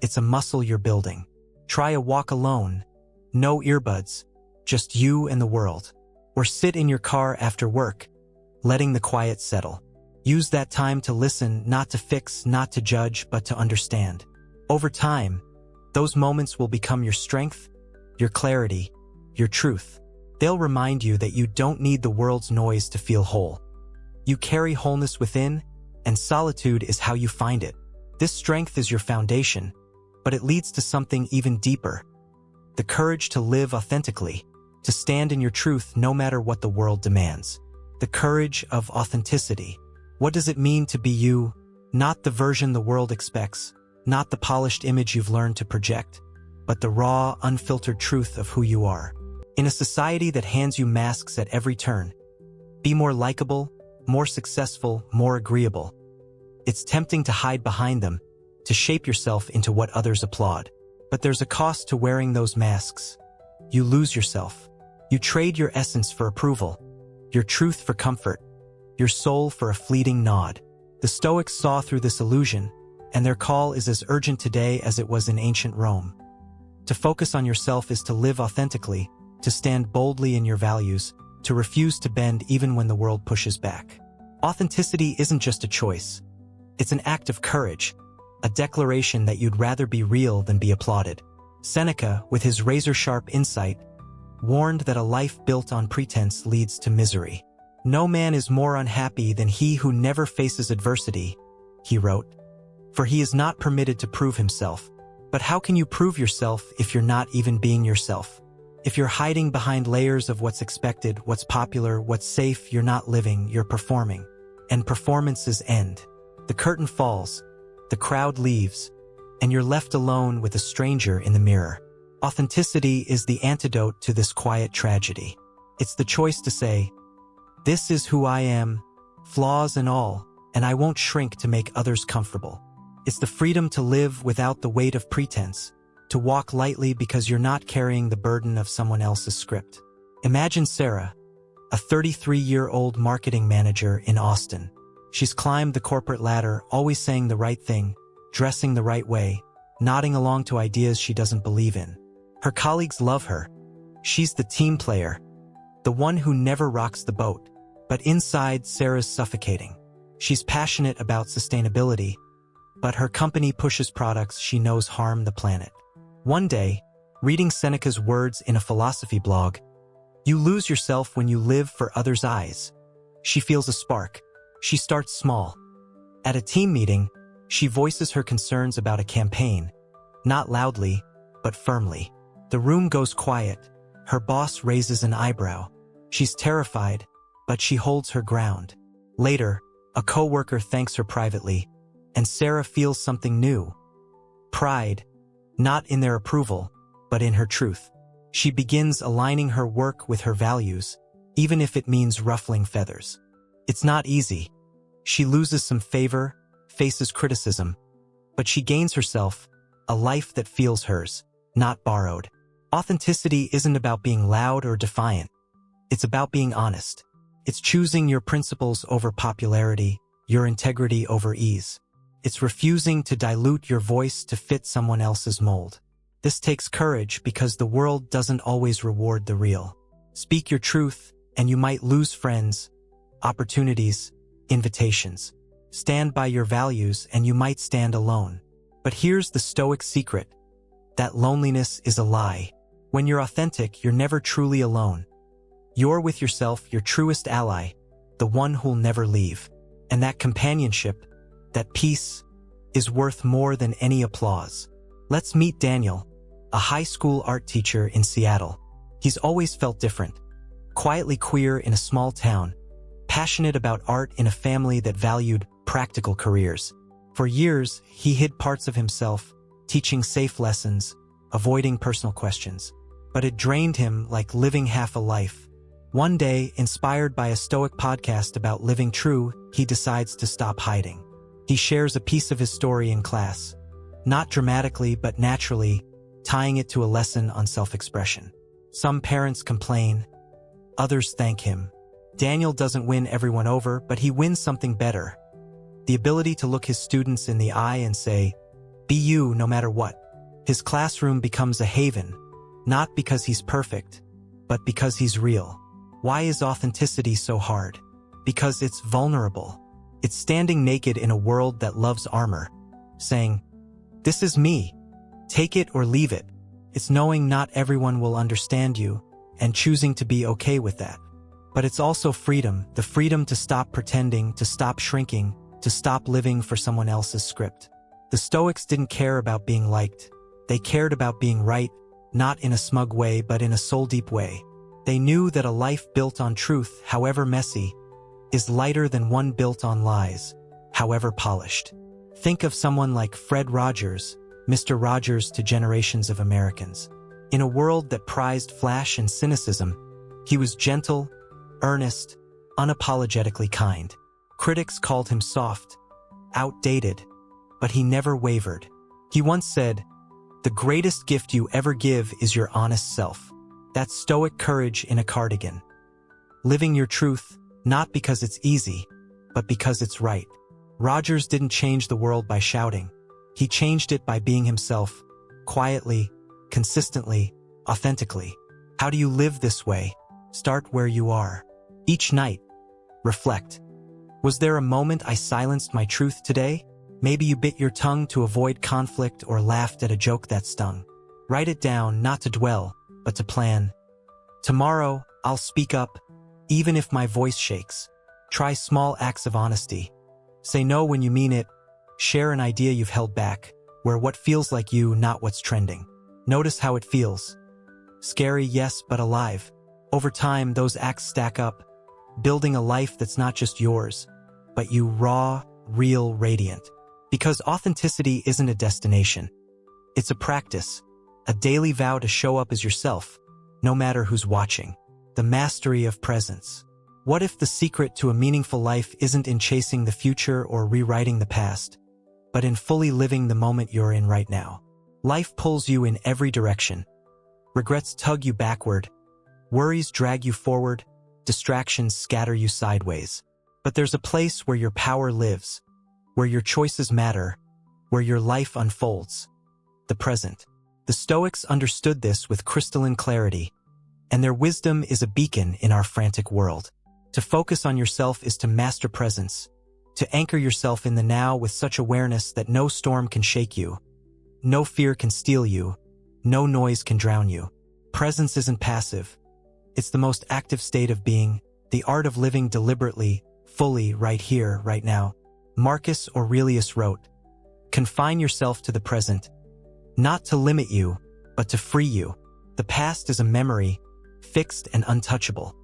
It's a muscle you're building. Try a walk alone. No earbuds, just you and the world. Or sit in your car after work, letting the quiet settle. Use that time to listen, not to fix, not to judge, but to understand. Over time, those moments will become your strength, your clarity, your truth. They'll remind you that you don't need the world's noise to feel whole. You carry wholeness within, and solitude is how you find it. This strength is your foundation, but it leads to something even deeper. The courage to live authentically, to stand in your truth no matter what the world demands. The courage of authenticity. What does it mean to be you? Not the version the world expects, not the polished image you've learned to project, but the raw, unfiltered truth of who you are. In a society that hands you masks at every turn, Be more likable, more successful, more agreeable. It's tempting to hide behind them, to shape yourself into what others applaud. But there's a cost to wearing those masks. You lose yourself. You trade your essence for approval, your truth for comfort, your soul for a fleeting nod. The Stoics saw through this illusion, and their call is as urgent today as it was in ancient Rome. To focus on yourself is to live authentically, to stand boldly in your values, to refuse to bend even when the world pushes back. Authenticity isn't just a choice. It's an act of courage, a declaration that you'd rather be real than be applauded. Seneca, with his razor-sharp insight, warned that a life built on pretense leads to misery. No man is more unhappy than he who never faces adversity, he wrote. For he is not permitted to prove himself. But how can you prove yourself if you're not even being yourself? If you're hiding behind layers of what's expected, what's popular, what's safe, you're not living, you're performing. And performances end. The curtain falls, the crowd leaves, and you're left alone with a stranger in the mirror. Authenticity is the antidote to this quiet tragedy. It's the choice to say, "This is who I am, flaws and all, and I won't shrink to make others comfortable." It's the freedom to live without the weight of pretense, to walk lightly because you're not carrying the burden of someone else's script. Imagine Sarah, a 33-year-old marketing manager in Austin. She's climbed the corporate ladder, always saying the right thing, dressing the right way, nodding along to ideas she doesn't believe in. Her colleagues love her. She's the team player, the one who never rocks the boat. But inside, Sarah's suffocating. She's passionate about sustainability, but her company pushes products she knows harm the planet. One day, reading Seneca's words in a philosophy blog, "You lose yourself when you live for others' eyes." She feels a spark. She starts small. At a team meeting, she voices her concerns about a campaign, not loudly, but firmly. The room goes quiet. Her boss raises an eyebrow. She's terrified, but she holds her ground. Later, a coworker thanks her privately, and Sarah feels something new. Pride, not in their approval, but in her truth. She begins aligning her work with her values, even if it means ruffling feathers. It's not easy. She loses some favor, faces criticism, but she gains herself, a life that feels hers, not borrowed. Authenticity isn't about being loud or defiant. It's about being honest. It's choosing your principles over popularity, your integrity over ease. It's refusing to dilute your voice to fit someone else's mold. This takes courage because the world doesn't always reward the real. Speak your truth, and you might lose friends, opportunities, invitations. Stand by your values, and you might stand alone. But here's the Stoic secret. That loneliness is a lie. When you're authentic, you're never truly alone. You're with yourself, your truest ally, the one who'll never leave. And that companionship, that peace, is worth more than any applause. Let's meet Daniel, a high school art teacher in Seattle. He's always felt different. Quietly queer in a small town, passionate about art in a family that valued practical careers. For years, he hid parts of himself, teaching safe lessons, avoiding personal questions. But it drained him like living half a life. One day, inspired by a Stoic podcast about living true, he decides to stop hiding. He shares a piece of his story in class, not dramatically but naturally, tying it to a lesson on self-expression. Some parents complain, others thank him. Daniel doesn't win everyone over, but he wins something better. The ability to look his students in the eye and say, "Be you no matter what." His classroom becomes a haven, not because he's perfect, but because he's real. Why is authenticity so hard? Because it's vulnerable. It's standing naked in a world that loves armor, saying, "This is me. Take it or leave it." It's knowing not everyone will understand you, and choosing to be okay with that. But it's also freedom, the freedom to stop pretending, to stop shrinking, to stop living for someone else's script. The Stoics didn't care about being liked. They cared about being right, not in a smug way but in a soul-deep way. They knew that a life built on truth, however messy, is lighter than one built on lies, however polished. Think of someone like Fred Rogers, Mr. Rogers to generations of Americans. In a world that prized flash and cynicism, he was gentle, earnest, unapologetically kind. Critics called him soft, outdated, but he never wavered. He once said, "The greatest gift you ever give is your honest self." That's stoic courage in a cardigan. Living your truth, not because it's easy, but because it's right. Rogers didn't change the world by shouting. He changed it by being himself, quietly, consistently, authentically. How do you live this way? Start where you are. Each night, reflect. Was there a moment I silenced my truth today? Maybe you bit your tongue to avoid conflict or laughed at a joke that stung. Write it down, not to dwell, but to plan. Tomorrow, I'll speak up, even if my voice shakes. Try small acts of honesty. Say no when you mean it. Share an idea you've held back. Wear what feels like you, not what's trending. Notice how it feels. Scary, yes, but alive. Over time, those acts stack up, building a life that's not just yours, but you raw, real, radiant. Because authenticity isn't a destination. It's a practice, a daily vow to show up as yourself, no matter who's watching. The mastery of presence. What if the secret to a meaningful life isn't in chasing the future or rewriting the past, but in fully living the moment you're in right now? Life pulls you in every direction. Regrets tug you backward. Worries drag you forward. Distractions scatter you sideways. But there's a place where your power lives, where your choices matter, where your life unfolds. The present. The Stoics understood this with crystalline clarity, and their wisdom is a beacon in our frantic world. To focus on yourself is to master presence, to anchor yourself in the now with such awareness that no storm can shake you, no fear can steal you, no noise can drown you. Presence isn't passive. It's the most active state of being, the art of living deliberately, fully, right here, right now. Marcus Aurelius wrote, "Confine yourself to the present, not to limit you, but to free you. The past is a memory, fixed and untouchable.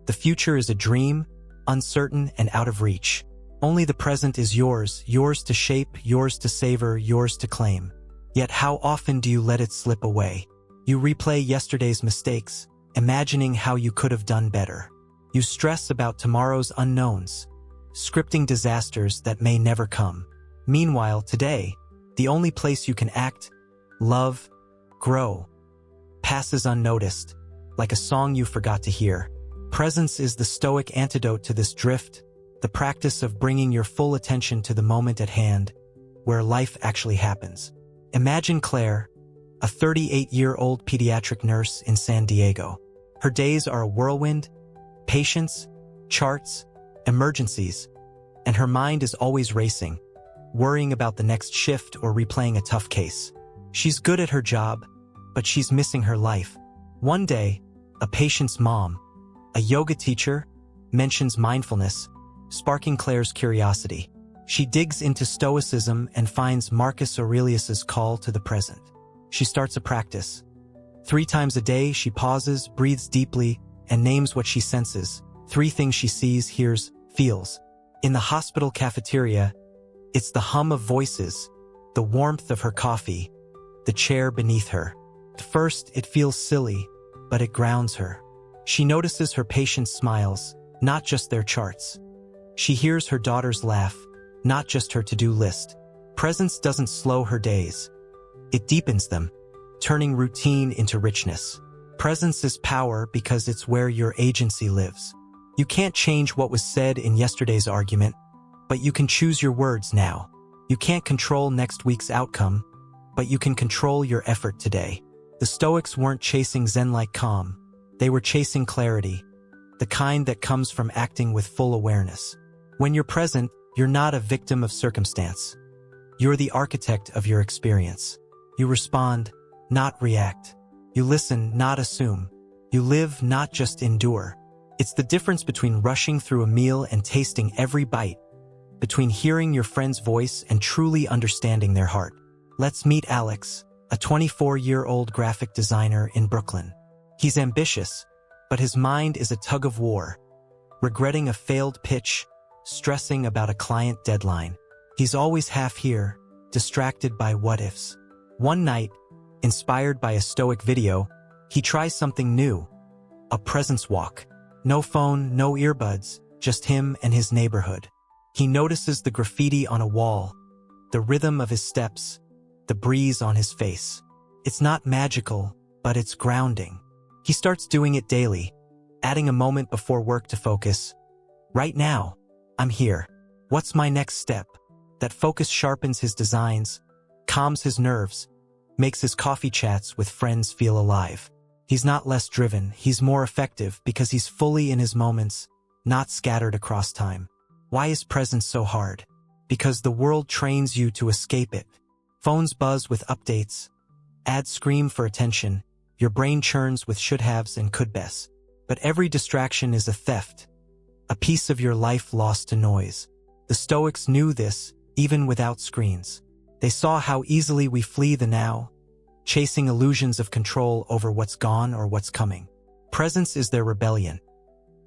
The future is a dream, uncertain and out of reach. Only the present is yours, yours to shape, yours to savor, yours to claim. Yet how often do you let it slip away? You replay yesterday's mistakes, imagining how you could have done better. You stress about tomorrow's unknowns, scripting disasters that may never come. Meanwhile, today, the only place you can act, love, grow, passes unnoticed, like a song you forgot to hear. Presence is the stoic antidote to this drift, the practice of bringing your full attention to the moment at hand, where life actually happens. Imagine Claire, a 38-year-old pediatric nurse in San Diego. Her days are a whirlwind, patients, charts, emergencies, and her mind is always racing, worrying about the next shift or replaying a tough case. She's good at her job, but she's missing her life. One day, a patient's mom, a yoga teacher, mentions mindfulness, sparking Claire's curiosity. She digs into Stoicism and finds Marcus Aurelius's call to the present. She starts a practice. 3 times a day, she pauses, breathes deeply, and names what she senses. 3 things she sees, hears, feels. In the hospital cafeteria, it's the hum of voices, the warmth of her coffee, the chair beneath her. At first, it feels silly, but it grounds her. She notices her patients' smiles, not just their charts. She hears her daughter's laugh, not just her to-do list. Presence doesn't slow her days. It deepens them, turning routine into richness. Presence is power because it's where your agency lives. You can't change what was said in yesterday's argument, but you can choose your words now. You can't control next week's outcome, but you can control your effort today. The Stoics weren't chasing Zen-like calm. They were chasing clarity, the kind that comes from acting with full awareness. When you're present, you're not a victim of circumstance. You're the architect of your experience. You respond, not react. You listen, not assume. You live, not just endure. It's the difference between rushing through a meal and tasting every bite, between hearing your friend's voice and truly understanding their heart. Let's meet Alex, a 24-year-old graphic designer in Brooklyn. He's ambitious, but his mind is a tug of war, regretting a failed pitch, stressing about a client deadline. He's always half here, distracted by what-ifs. One night, inspired by a Stoic video, he tries something new, a presence walk. No phone, no earbuds, just him and his neighborhood. He notices the graffiti on a wall, the rhythm of his steps, the breeze on his face. It's not magical, but it's grounding. He starts doing it daily, adding a moment before work to focus. Right now, I'm here. What's my next step? That focus sharpens his designs, calms his nerves, makes his coffee chats with friends feel alive. He's not less driven, he's more effective because he's fully in his moments, not scattered across time. Why is presence so hard? Because the world trains you to escape it. Phones buzz with updates, ads scream for attention, your brain churns with should-haves and could-bes. But every distraction is a theft, a piece of your life lost to noise. The Stoics knew this, even without screens. They saw how easily we flee the now, chasing illusions of control over what's gone or what's coming. Presence is their rebellion,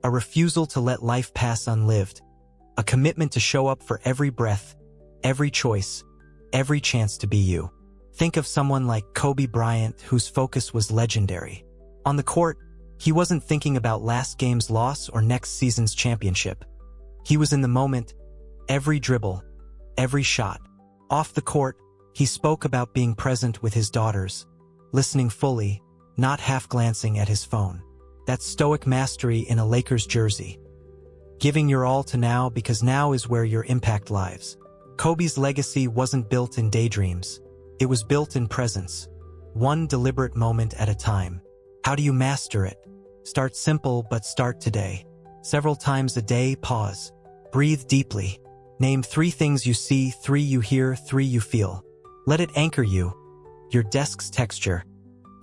a refusal to let life pass unlived, a commitment to show up for every breath, every choice, every chance to be you. Think of someone like Kobe Bryant, whose focus was legendary. On the court, he wasn't thinking about last game's loss or next season's championship. He was in the moment, every dribble, every shot. Off the court, he spoke about being present with his daughters, listening fully, not half-glancing at his phone. That's Stoic mastery in a Lakers jersey. Giving your all to now because now is where your impact lives. Kobe's legacy wasn't built in daydreams. It was built in presence, one deliberate moment at a time. How do you master it? Start simple, but start today. Several times a day, pause. Breathe deeply. Name 3 things you see, 3 you hear, 3 you feel. Let it anchor you. Your desk's texture,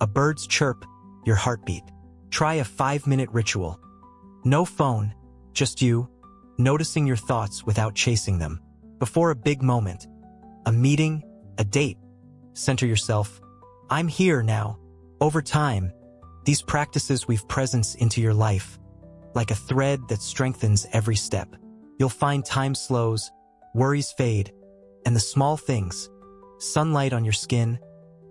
a bird's chirp, your heartbeat. Try a 5-minute ritual. No phone, just you, noticing your thoughts without chasing them. Before a big moment, a meeting, a date, center yourself. I'm here now. Over time, these practices weave presence into your life, like a thread that strengthens every step. You'll find time slows, worries fade, and the small things, sunlight on your skin,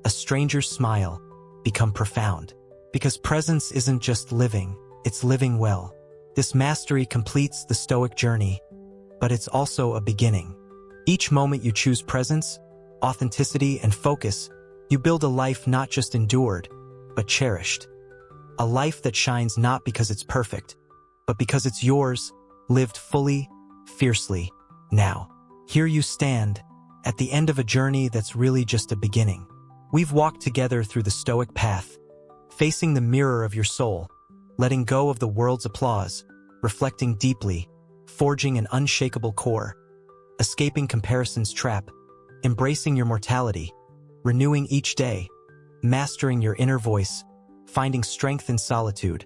a stranger's smile, become profound. Because presence isn't just living, it's living well. This mastery completes the Stoic journey, but it's also a beginning. Each moment you choose presence, authenticity, and focus, you build a life not just endured, but cherished. A life that shines not because it's perfect, but because it's yours, lived fully, fiercely, now. Here you stand, at the end of a journey that's really just a beginning. We've walked together through the Stoic path, facing the mirror of your soul, letting go of the world's applause, reflecting deeply, forging an unshakable core, escaping comparison's trap, embracing your mortality, renewing each day, mastering your inner voice, finding strength in solitude,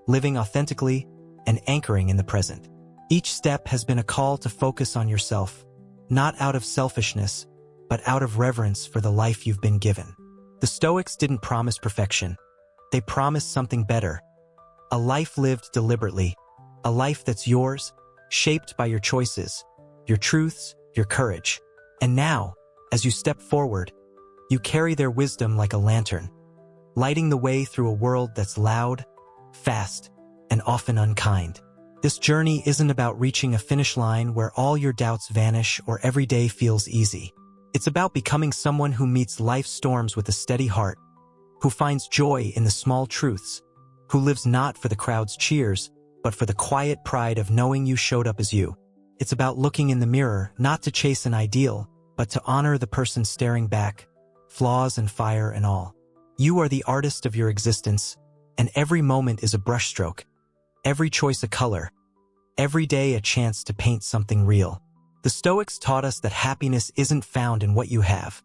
living authentically, and anchoring in the present. Each step has been a call to focus on yourself, not out of selfishness, but out of reverence for the life you've been given. The Stoics didn't promise perfection. They promised something better. A life lived deliberately, a life that's yours, shaped by your choices, your truths, your courage. And now, as you step forward, you carry their wisdom like a lantern, lighting the way through a world that's loud, fast, and often unkind. This journey isn't about reaching a finish line where all your doubts vanish or every day feels easy. It's about becoming someone who meets life's storms with a steady heart, who finds joy in the small truths, who lives not for the crowd's cheers, but for the quiet pride of knowing you showed up as you. It's about looking in the mirror, not to chase an ideal, but to honor the person staring back, flaws and fire and all. You are the artist of your existence, and every moment is a brushstroke, every choice a color, every day a chance to paint something real. The Stoics taught us that happiness isn't found in what you have.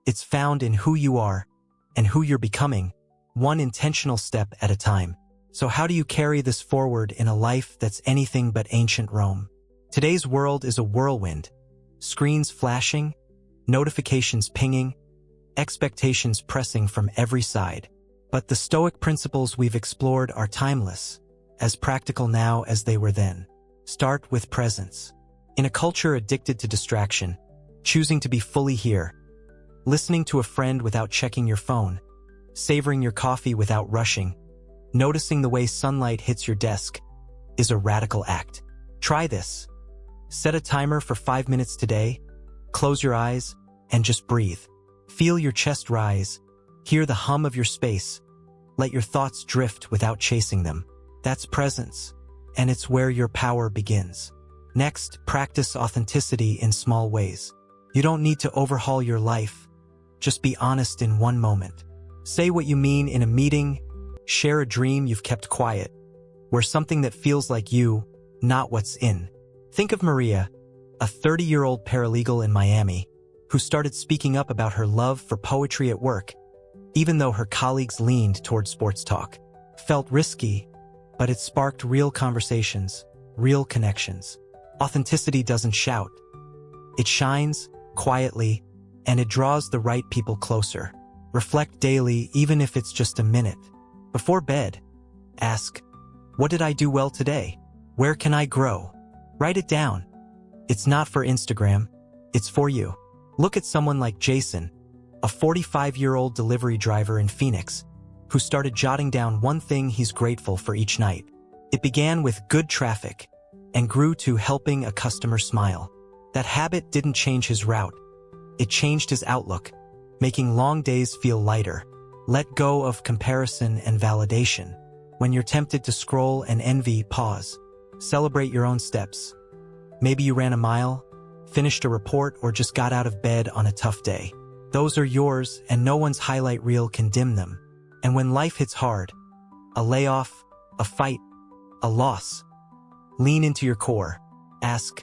It's found in who you are and who you're becoming, one intentional step at a time. So how do you carry this forward in a life that's anything but ancient Rome? Today's world is a whirlwind. Screens flashing, notifications pinging, expectations pressing from every side. But the Stoic principles we've explored are timeless, as practical now as they were then. Start with presence. In a culture addicted to distraction, choosing to be fully here, listening to a friend without checking your phone, savoring your coffee without rushing, noticing the way sunlight hits your desk, is a radical act. Try this. Set a timer for 5 minutes today, close your eyes, and just breathe. Feel your chest rise, hear the hum of your space. Let your thoughts drift without chasing them. That's presence, and it's where your power begins. Next, practice authenticity in small ways. You don't need to overhaul your life. Just be honest in one moment. Say what you mean in a meeting, share a dream you've kept quiet. Wear something that feels like you, not what's in. Think of Maria, a 30-year-old paralegal in Miami, who started speaking up about her love for poetry at work, even though her colleagues leaned toward sports talk. Felt risky, but it sparked real conversations, real connections. Authenticity doesn't shout. It shines, quietly, and it draws the right people closer. Reflect daily, even if it's just a minute. Before bed, ask, what did I do well today? Where can I grow? Write it down. It's not for Instagram, it's for you. Look at someone like Jason, a 45-year-old delivery driver in Phoenix, who started jotting down one thing he's grateful for each night. It began with good traffic and grew to helping a customer smile. That habit didn't change his route. It changed his outlook, making long days feel lighter. Let go of comparison and validation. When you're tempted to scroll and envy, pause. Celebrate your own steps. Maybe you ran a mile, finished a report, or just got out of bed on a tough day. Those are yours, and no one's highlight reel can dim them. And when life hits hard, a layoff, a fight, a loss, lean into your core. Ask,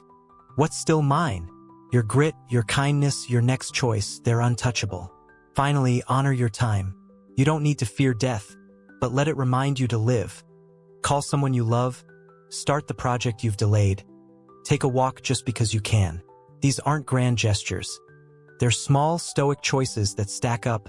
what's still mine? Your grit, your kindness, your next choice, they're untouchable. Finally, honor your time. You don't need to fear death, but let it remind you to live. Call someone you love, start the project you've delayed. Take a walk just because you can. These aren't grand gestures. They're small, stoic choices that stack up,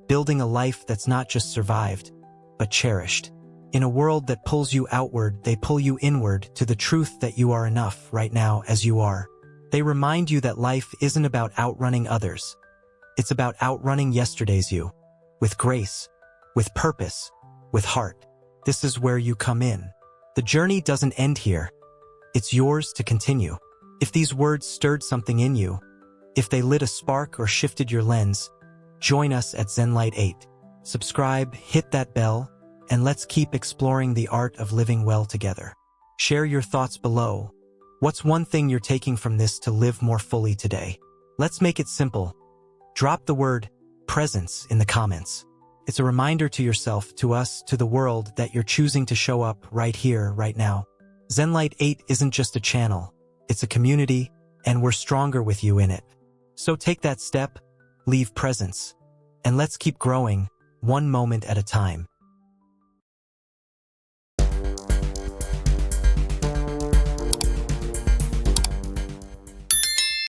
building a life that's not just survived, but cherished. In a world that pulls you outward, they pull you inward to the truth that you are enough right now as you are. They remind you that life isn't about outrunning others. It's about outrunning yesterday's you. With grace, with purpose, with heart. This is where you come in. The journey doesn't end here. It's yours to continue. If these words stirred something in you, if they lit a spark or shifted your lens, join us at ZenLite8. Subscribe, hit that bell, and let's keep exploring the art of living well together. Share your thoughts below. What's one thing you're taking from this to live more fully today? Let's make it simple. Drop the word presence in the comments. It's a reminder to yourself, to us, to the world that you're choosing to show up right here, right now. ZenLite8 isn't just a channel. It's a community, and we're stronger with you in it. So take that step, leave presence, and let's keep growing, one moment at a time.